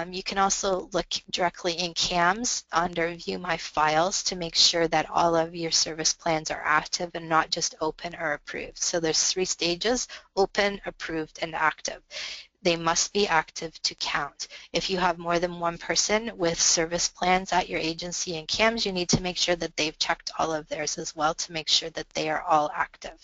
You can also look directly in CAMS under View My Files to make sure that all of your service plans are active and not just open or approved. So there's 3 stages: open, approved, and active. They must be active to count. If you have more than one person with service plans at your agency and CAMS, you need to make sure that they've checked all of theirs as well to make sure that they are all active.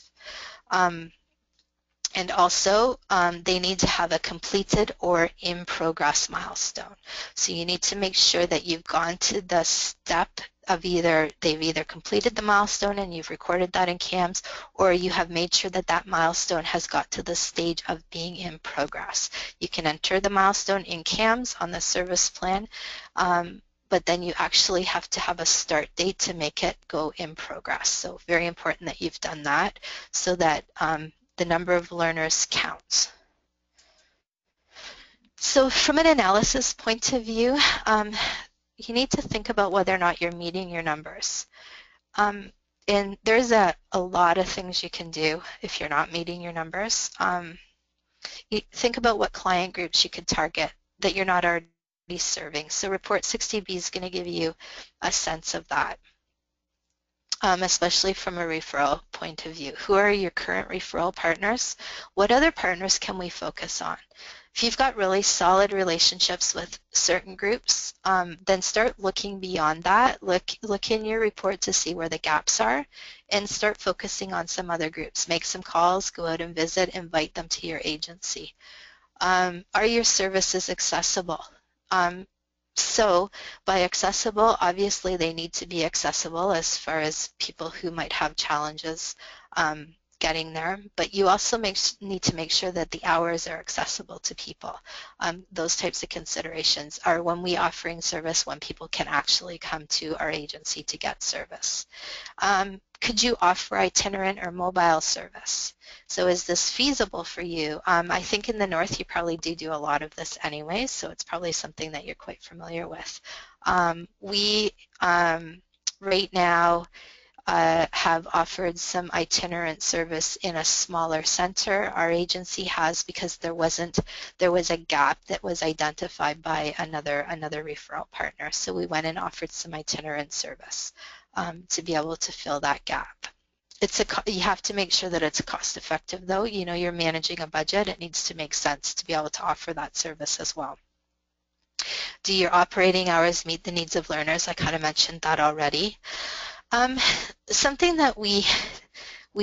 And also, they need to have a completed or in progress milestone. So you need to make sure that you've gone to the step of they've either completed the milestone and you've recorded that in CAMS, or you have made sure that that milestone has got to the stage of being in progress. You can enter the milestone in CAMS on the service plan, but then you actually have to have a start date to make it go in progress. So very important that you've done that so that the number of learners counts. So from an analysis point of view, you need to think about whether or not you're meeting your numbers. And there's a lot of things you can do if you're not meeting your numbers. You think about what client groups you could target that you're not already serving. So Report 60B is going to give you a sense of that. Especially from a referral point of view. Who are your current referral partners? What other partners can we focus on? If you've got really solid relationships with certain groups, then start looking beyond that. Look in your report to see where the gaps are and start focusing on some other groups. Make some calls, go out and visit, invite them to your agency. Are your services accessible? So by accessible, obviously they need to be accessible as far as people who might have challenges getting there, but you also need to make sure that the hours are accessible to people. Those types of considerations are when we offering service when people can actually come to our agency to get service. Could you offer itinerant or mobile service? So is this feasible for you? I think in the north you probably do a lot of this anyway, so it's probably something that you're quite familiar with. We right now have offered some itinerant service in a smaller center. Our agency has, because there was a gap that was identified by another referral partner. So we went and offered some itinerant service to be able to fill that gap. You have to make sure that it's cost effective though. You know, you're managing a budget. It needs to make sense to be able to offer that service as well. Do your operating hours meet the needs of learners? I kind of mentioned that already. Something that we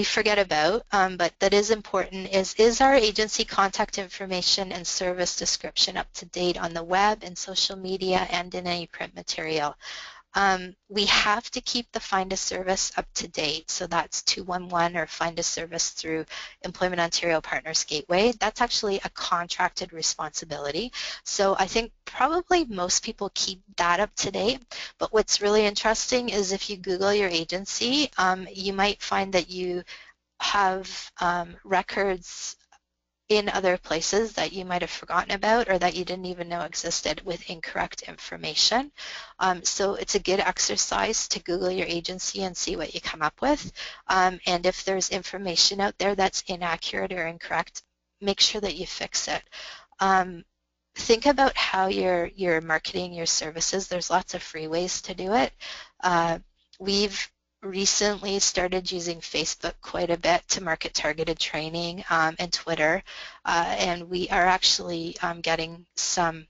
forget about, but that is important, is our agency contact information and service description up to date on the web and social media and in any print material. We have to keep the Find a Service up to date, so that's 211 or Find a Service through Employment Ontario Partners Gateway. That's actually a contracted responsibility. So I think probably most people keep that up to date, but what's really interesting is if you Google your agency, you might find that you have records in other places that you might have forgotten about or that you didn't even know existed with incorrect information. So it's a good exercise to Google your agency and see what you come up with. And if there's information out there that's inaccurate or incorrect, make sure that you fix it. Think about how you're marketing your services. There's lots of free ways to do it. We've recently started using Facebook quite a bit to market targeted training and Twitter, and we are actually getting some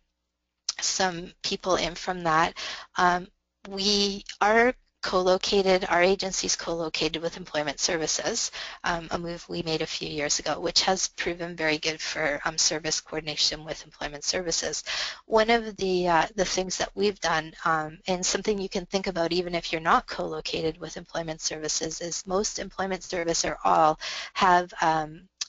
people in from that. Our our agency's co-located with Employment Services, a move we made a few years ago, which has proven very good for service coordination with Employment Services. One of the things that we've done, and something you can think about even if you're not co-located with Employment Services, is most Employment Service or all have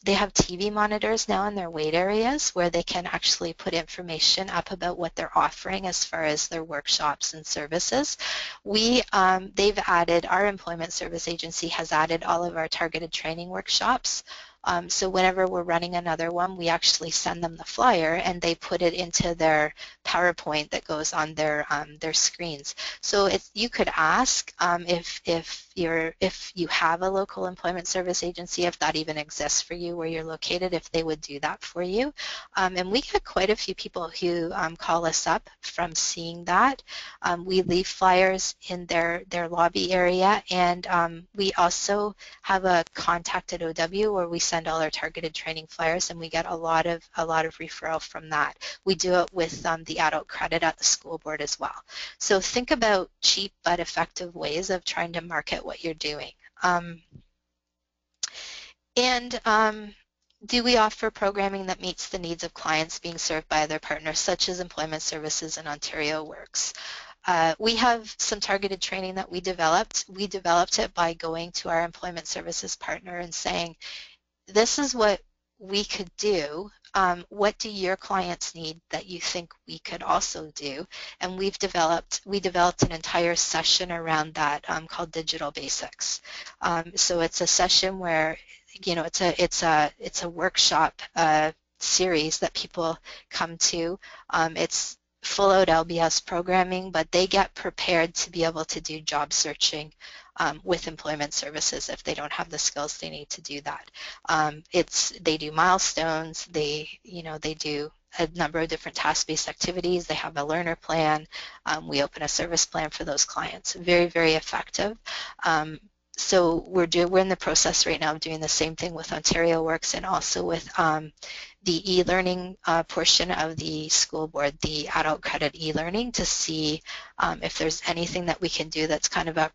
they have TV monitors now in their wait areas where they can actually put information up about what they're offering as far as their workshops and services. Our Employment Service Agency has added all of our targeted training workshops. So whenever we're running another one, we actually send them the flyer and they put it into their PowerPoint that goes on their screens. So you could ask if you have a local employment service agency, if that even exists for you where you're located, if they would do that for you. And we get quite a few people who call us up from seeing that. We leave flyers in their lobby area, and we also have a contact at OW where we send all our targeted training flyers, and we get a lot of referral from that. We do it with the adult credit at the school board as well. So think about cheap but effective ways of trying to market what you're doing. Do we offer programming that meets the needs of clients being served by other partners such as Employment Services and Ontario Works? We have some targeted training that we developed. We developed it by going to our Employment Services partner and saying, this is what we could do. What do your clients need that you think we could also do? And we developed an entire session around that called Digital Basics. So it's a session where, it's a workshop series that people come to. It's full out LBS programming, but they get prepared to be able to do job searching with Employment Services if they don't have the skills they need to do that. They do milestones, they do a number of different task-based activities, they have a learner plan, we open a service plan for those clients. Very, very effective. So we're in the process right now of doing the same thing with Ontario Works and also with the e-learning portion of the school board, the adult credit e-learning, to see if there's anything that we can do that's kind of a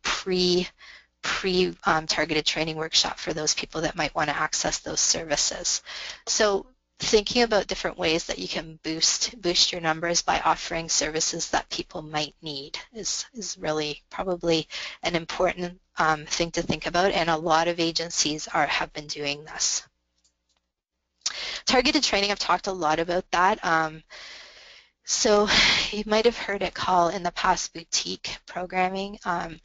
targeted training workshop for those people that might want to access those services. So thinking about different ways that you can boost your numbers by offering services that people might need is really probably an important thing to think about, and a lot of agencies have been doing this. Targeted training, I've talked a lot about that. So you might have heard it called in the past boutique programming. Not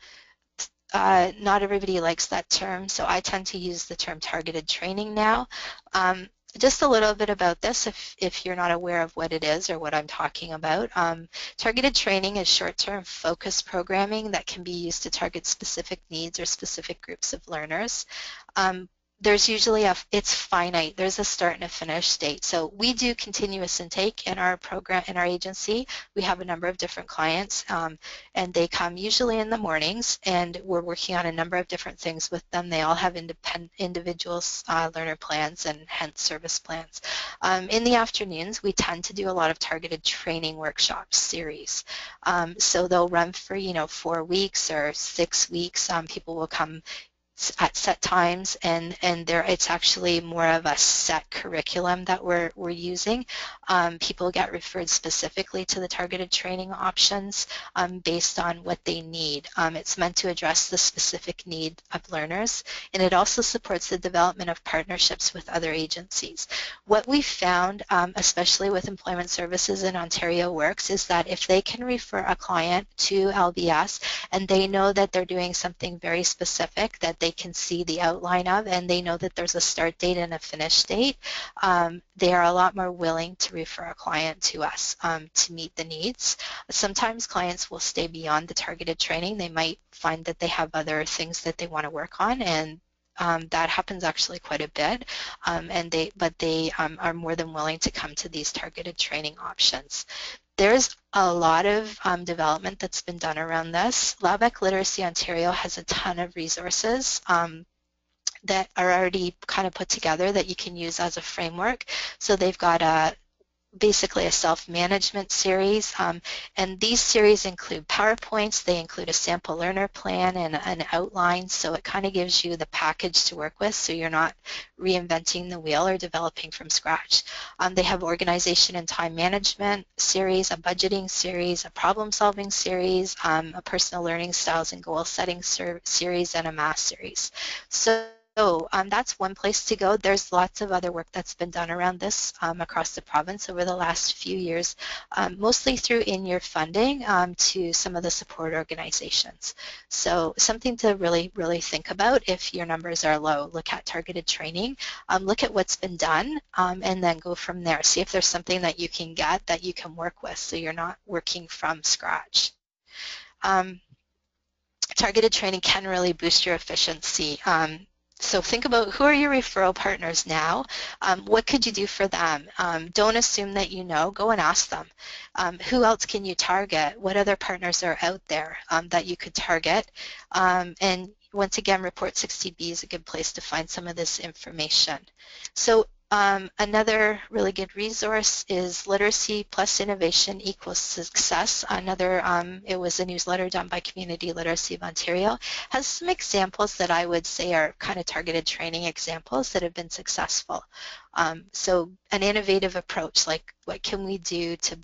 everybody likes that term, so I tend to use the term targeted training now. Just a little bit about this if you're not aware of what it is or what I'm talking about. Targeted training is short-term focused programming that can be used to target specific needs or specific groups of learners. There's usually it's finite. There's a start and a finish date. So we do continuous intake in our program, in our agency. We have a number of different clients, and they come usually in the mornings, and we're working on a number of different things with them. They all have individual learner plans and hence service plans. In the afternoons, we tend to do a lot of targeted training workshop series. So they'll run for 4 weeks or 6 weeks. People will come at set times, and it's actually more of a set curriculum that we're using. People get referred specifically to the targeted training options based on what they need. It's meant to address the specific need of learners, and it also supports the development of partnerships with other agencies. What we found, especially with Employment Services and Ontario Works, is that if they can refer a client to LBS and they know that they're doing something very specific that they can see the outline of, and they know that there's a start date and a finish date, they are a lot more willing to refer a client to us to meet the needs. Sometimes clients will stay beyond the targeted training. They might find that they have other things that they want to work on, and that happens actually quite a bit, but they are more than willing to come to these targeted training options. There's a lot of development that's been done around this. LabEc Literacy Ontario has a ton of resources that are already kind of put together that you can use as a framework. So they've got basically a self-management series, and these series include PowerPoints, they include a sample learner plan and an outline, so it kind of gives you the package to work with so you're not reinventing the wheel or developing from scratch. They have organization and time management series, a budgeting series, a problem-solving series, a personal learning styles and goal setting series, and a math series. So that's one place to go. There's lots of other work that's been done around this across the province over the last few years, mostly through in-year funding to some of the support organizations. So something to really, really think about if your numbers are low. Look at targeted training, look at what's been done, and then go from there. See if there's something that you can get that you can work with so you're not working from scratch. Targeted training can really boost your efficiency. So think about who are your referral partners now? What could you do for them? Don't assume that you know. Go and ask them. Who else can you target? What other partners are out there that you could target? And once again, Report 60B is a good place to find some of this information. So another really good resource is Literacy Plus Innovation Equals Success. It was a newsletter done by Community Literacy of Ontario. Has some examples that I would say are kind of targeted training examples that have been successful. So an innovative approach, like what can we do to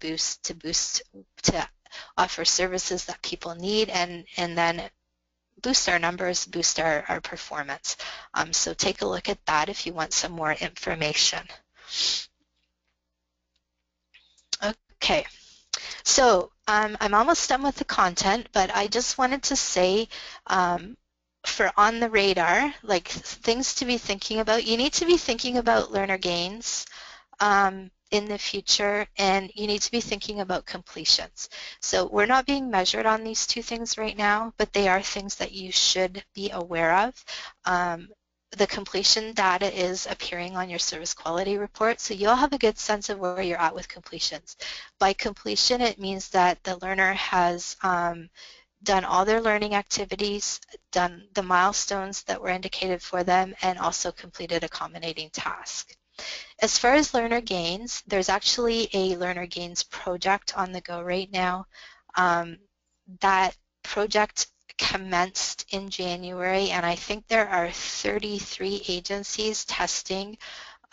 offer services that people need, and then boost our numbers, boost our performance. So take a look at that if you want some more information. Okay, so I'm almost done with the content, but I just wanted to say for on the radar, like things to be thinking about, you need to be thinking about learner gains in the future, and you need to be thinking about completions. So we're not being measured on these two things right now, but they are things that you should be aware of. The completion data is appearing on your service quality report, so you'll have a good sense of where you're at with completions. By completion, it means that the learner has done all their learning activities, done the milestones that were indicated for them, and also completed accommodating tasks. As far as learner gains, there's actually a learner gains project on the go right now. That project commenced in January, and I think there are 33 agencies testing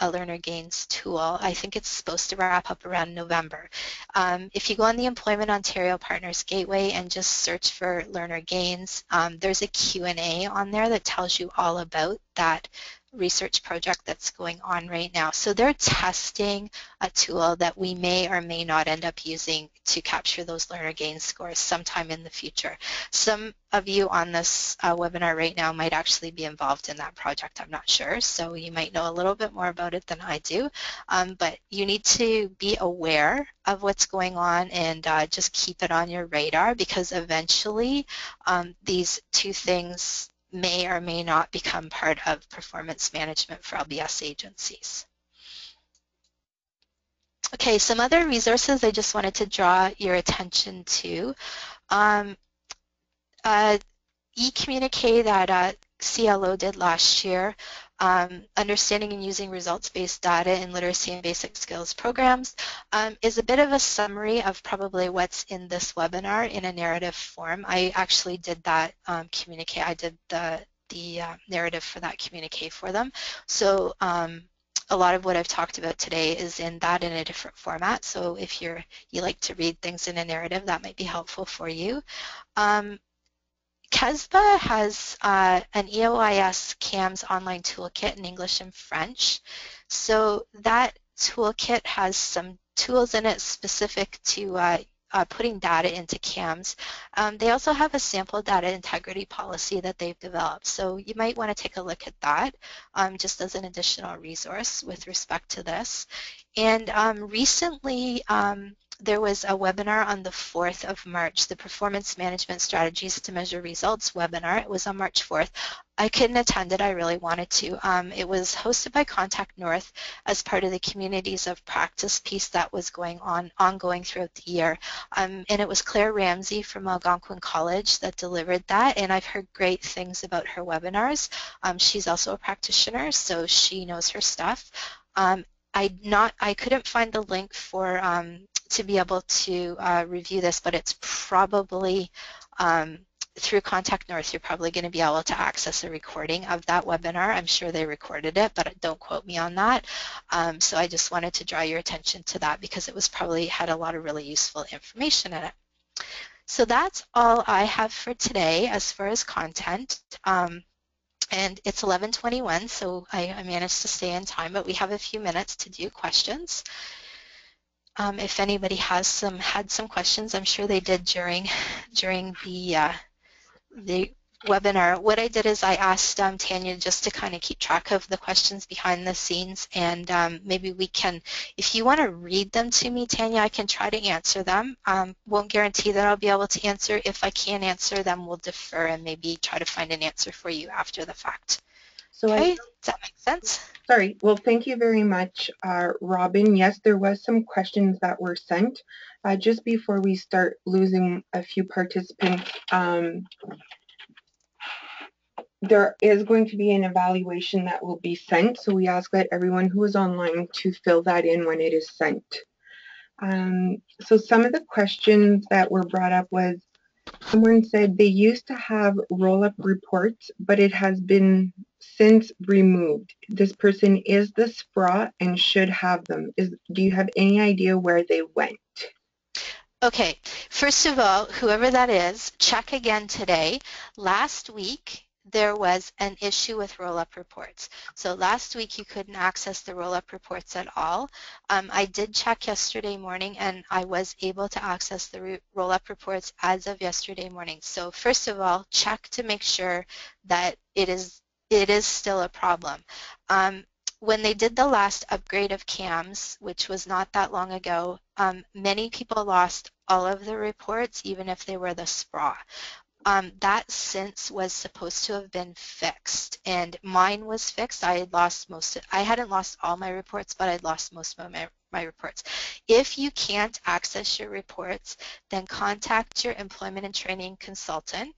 a learner gains tool. I think it's supposed to wrap up around November. If you go on the Employment Ontario Partners Gateway and just search for learner gains, there's a Q&A on there that tells you all about that research project that's going on right now. So they're testing a tool that we may or may not end up using to capture those learner gains scores sometime in the future. Some of you on this webinar right now might actually be involved in that project, I'm not sure, so you might know a little bit more about it than I do, but you need to be aware of what's going on and just keep it on your radar, because eventually these two things may or may not become part of performance management for LBS agencies. Okay, some other resources I just wanted to draw your attention to. E-communique that CLO did last year, Understanding and Using Results-Based Data in Literacy and Basic Skills Programs, is a bit of a summary of probably what's in this webinar in a narrative form. I actually did that communique. I did the narrative for that communique for them. So a lot of what I've talked about today is in a different format. So if you like to read things in a narrative, that might be helpful for you. CASBA has an EOIS CAMS online toolkit in English and French. So that toolkit has some tools in it specific to putting data into CAMS. They also have a sample data integrity policy that they've developed. So you might want to take a look at that just as an additional resource with respect to this. And recently, there was a webinar on the 4th of March, the Performance Management Strategies to Measure Results webinar. It was on March 4th. I couldn't attend it, I really wanted to. It was hosted by Contact North as part of the Communities of Practice piece that was ongoing throughout the year. And it was Claire Ramsey from Algonquin College that delivered that, and I've heard great things about her webinars. She's also a practitioner, so she knows her stuff. I couldn't find the link for to be able to review this, but it's probably through Contact North. You're probably going to be able to access a recording of that webinar. I'm sure they recorded it, but don't quote me on that. So I just wanted to draw your attention to that because it was probably had a lot of really useful information in it. So that's all I have for today as far as content. And it's 11:21, so I managed to stay in time, but we have a few minutes to do questions. If anybody had some questions, I'm sure they did during the webinar. What I did is I asked Tanya just to kind of keep track of the questions behind the scenes, and maybe we can, if you want to read them to me, Tanya, I can try to answer them. Won't guarantee that I'll be able to answer. If I can't answer them, we'll defer and maybe try to find an answer for you after the fact. So okay, does that make sense? Sorry. Well, thank you very much, Robin. Yes, there was some questions that were sent. Just before we start losing a few participants, there is going to be an evaluation that will be sent, so we ask that everyone who is online to fill that in when it is sent. So some of the questions that were brought up was, someone said they used to have roll-up reports, but it has been since removed. This person is the SPRA and should have them. Do you have any idea where they went? Okay, first of all, whoever that is, check again today. Last week, there was an issue with roll-up reports. So last week, you couldn't access the roll-up reports at all. I did check yesterday morning, and I was able to access the roll-up reports as of yesterday morning. So first of all, check to make sure that it is still a problem. When they did the last upgrade of CAMS, which was not that long ago, many people lost all of the reports, even if they were the SPRA. That since was supposed to have been fixed, and mine was fixed. I hadn't lost all my reports, but I'd lost most of my reports. If you can't access your reports, then contact your employment and training consultant,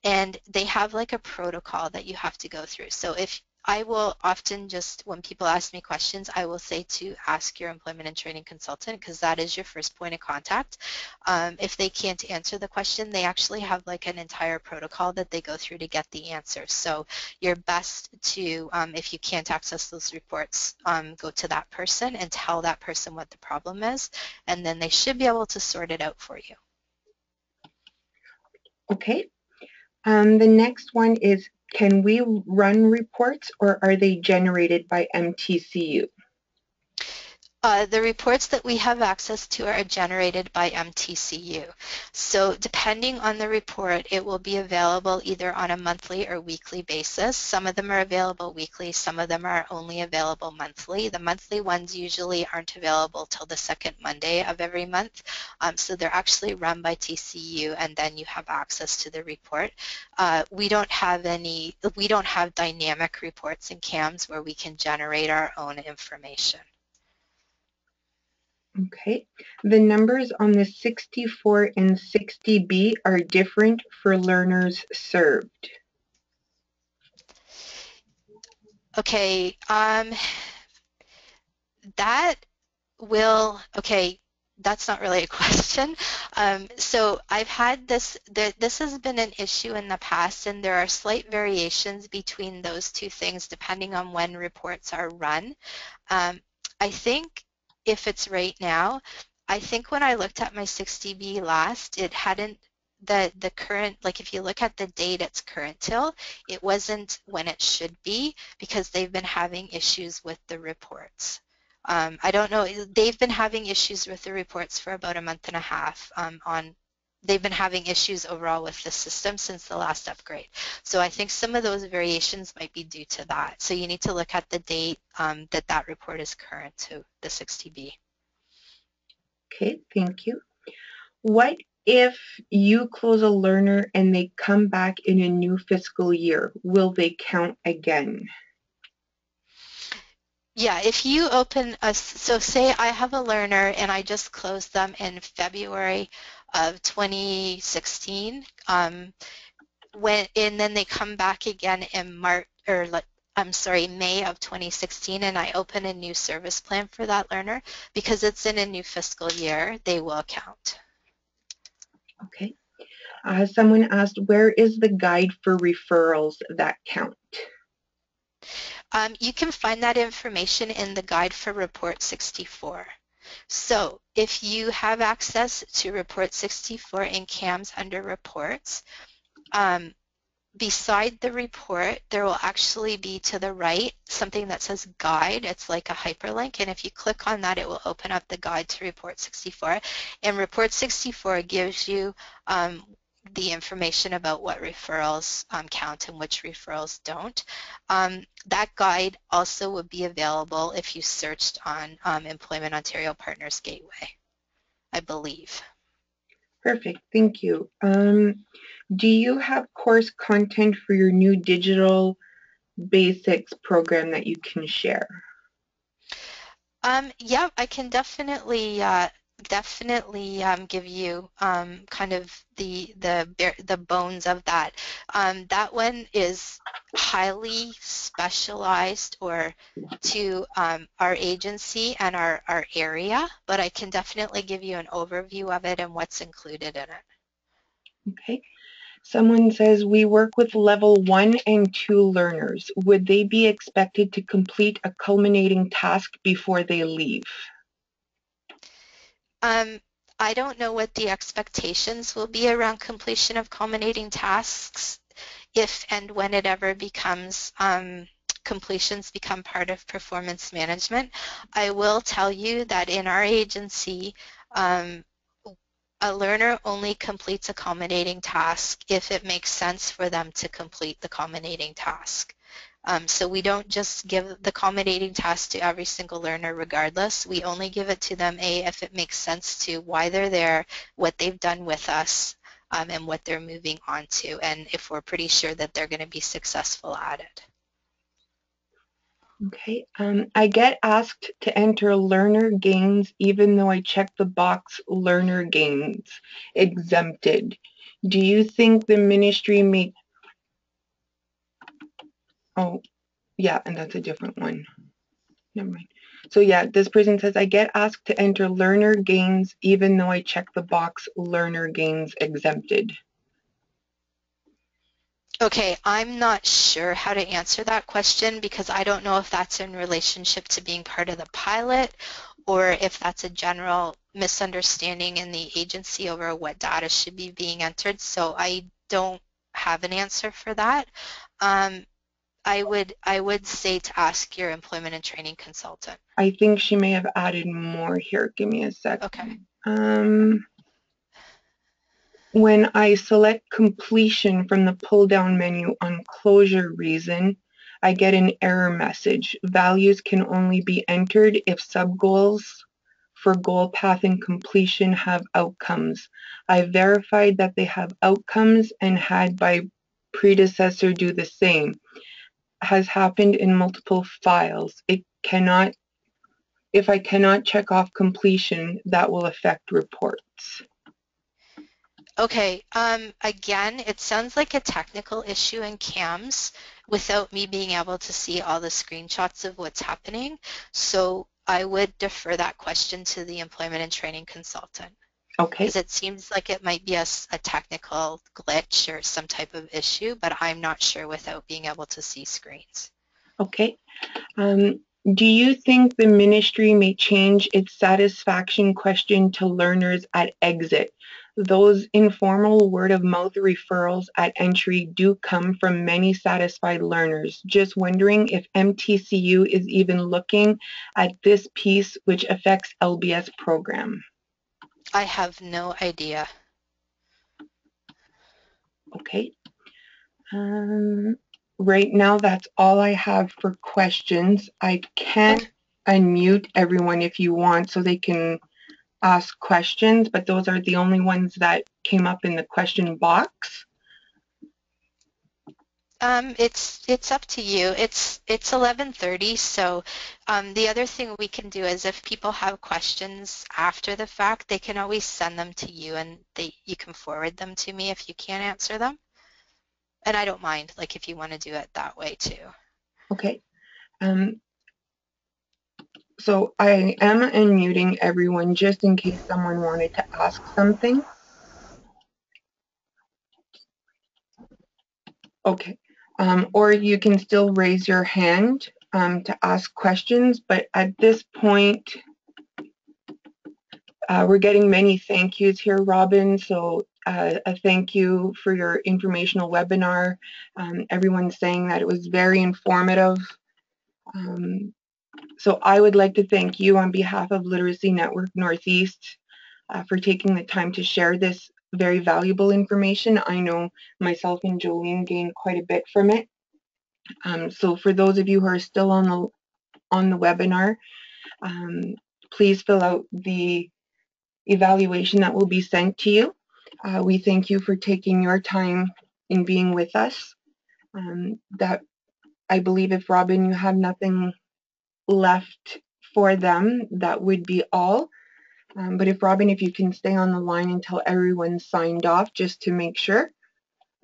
and they have like a protocol that you have to go through. So if I will often just, when people ask me questions, I will say to ask your employment and training consultant, because that is your first point of contact. If they can't answer the question, they actually have like an entire protocol that they go through to get the answer. So you're best to, if you can't access those reports, go to that person and tell that person what the problem is, and then they should be able to sort it out for you. Okay. The next one is, can we run reports or are they generated by MTCU? The reports that we have access to are generated by MTCU. So depending on the report, it will be available either on a monthly or weekly basis. Some of them are available weekly, some of them are only available monthly. The monthly ones usually aren't available till the second Monday of every month. So they're actually run by TCU, and then you have access to the report. We don't have dynamic reports in CAMS where we can generate our own information. Okay, the numbers on the 64 and 60B are different for learners served. Okay, that's not really a question. So I've had this has been an issue in the past, and there are slight variations between those two things depending on when reports are run. I think if it's right now, I think when I looked at my 60B last, it hadn't, the current, like if you look at the date it's current till, it wasn't when it should be, because they've been having issues with the reports. I don't know, they've been having issues with the reports for about a month and a half they've been having issues overall with the system since the last upgrade. So I think some of those variations might be due to that. So you need to look at the date that report is current to the 60B. Okay, thank you. What if you close a learner and they come back in a new fiscal year? Will they count again? Yeah, if you open so say I have a learner and I just closed them in February of 2016, and then they come back again in March, or May of 2016, and I open a new service plan for that learner. Because it's in a new fiscal year, they will count. Okay. Someone asked, where is the guide for referrals that count? You can find that information in the guide for Report 64. So if you have access to Report 64 in CAMS under Reports, beside the report, there will actually be to the right something that says guide. It's like a hyperlink, and if you click on that, it will open up the guide to Report 64. And Report 64 gives you the information about what referrals count and which referrals don't. That guide also would be available if you searched on Employment Ontario Partners Gateway, I believe. Perfect, thank you. Do you have course content for your new digital basics program that you can share? Yeah, I can definitely give you kind of the bones of that. That one is highly specialized or to our agency and our area, but I can definitely give you an overview of it and what's included in it. Okay. Someone says, we work with level 1 and 2 learners. Would they be expected to complete a culminating task before they leave? I don't know what the expectations will be around completion of culminating tasks if and when it ever becomes completions become part of performance management. I will tell you that in our agency, a learner only completes a culminating task if it makes sense for them to complete the culminating task. So we don't just give the culminating task to every single learner regardless. We only give it to them, if it makes sense to why they're there, what they've done with us, and what they're moving on to, and if we're pretty sure that they're going to be successful at it. Okay. I get asked to enter learner gains even though I check the box learner gains exempted. Do you think the ministry may... Oh, yeah, and that's a different one. Never mind. So yeah, this person says, I get asked to enter learner gains even though I check the box learner gains exempted. Okay, I'm not sure how to answer that question because I don't know if that's in relationship to being part of the pilot or if that's a general misunderstanding in the agency over what data should be being entered. So I don't have an answer for that. I would say to ask your employment and training consultant. I think she may have added more here. Give me a sec. Okay. When I select completion from the pull-down menu on closure reason, I get an error message. Values can only be entered if sub-goals for goal path and completion have outcomes. I verified that they have outcomes and had my predecessor do the same. Has happened in multiple files. If I cannot check off completion, that will affect reports. Okay, again, it sounds like a technical issue in CAMS without me being able to see all the screenshots of what's happening. So I would defer that question to the employment and training consultant. Okay. Because it seems like it might be a technical glitch or some type of issue, but I'm not sure without being able to see screens. Okay. Do you think the ministry may change its satisfaction question to learners at exit? Those informal word-of-mouth referrals at entry do come from many satisfied learners. Just wondering if MTCU is even looking at this piece which affects LBS program. I have no idea. Okay. Right now, that's all I have for questions. I can unmute everyone if you want so they can ask questions, but those are the only ones that came up in the question box. It's up to you. It's 11:30, so the other thing we can do is if people have questions after the fact, they can always send them to you and you can forward them to me if you can't answer them. And I don't mind, like if you want to do it that way too. Okay. So I am unmuting everyone just in case someone wanted to ask something. Okay. Or you can still raise your hand to ask questions, but at this point, we're getting many thank yous here, Robin. So a thank you for your informational webinar. Everyone's saying that it was very informative. So I would like to thank you on behalf of Literacy Network Northeast for taking the time to share this very valuable information. I know myself and Jolene gained quite a bit from it. So for those of you who are still on the webinar, please fill out the evaluation that will be sent to you. We thank you for taking your time in being with us. That I believe if Robin, you have nothing left for them, that would be all. But if Robin, if you can stay on the line until everyone's signed off, just to make sure.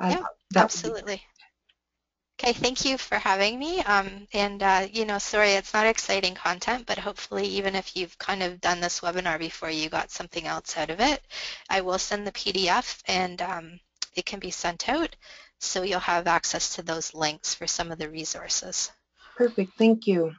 Yeah, absolutely. Okay, thank you for having me. Sorry, it's not exciting content, but hopefully even if you've kind of done this webinar before, you got something else out of it. I will send the PDF and it can be sent out, so you'll have access to those links for some of the resources. Perfect, thank you.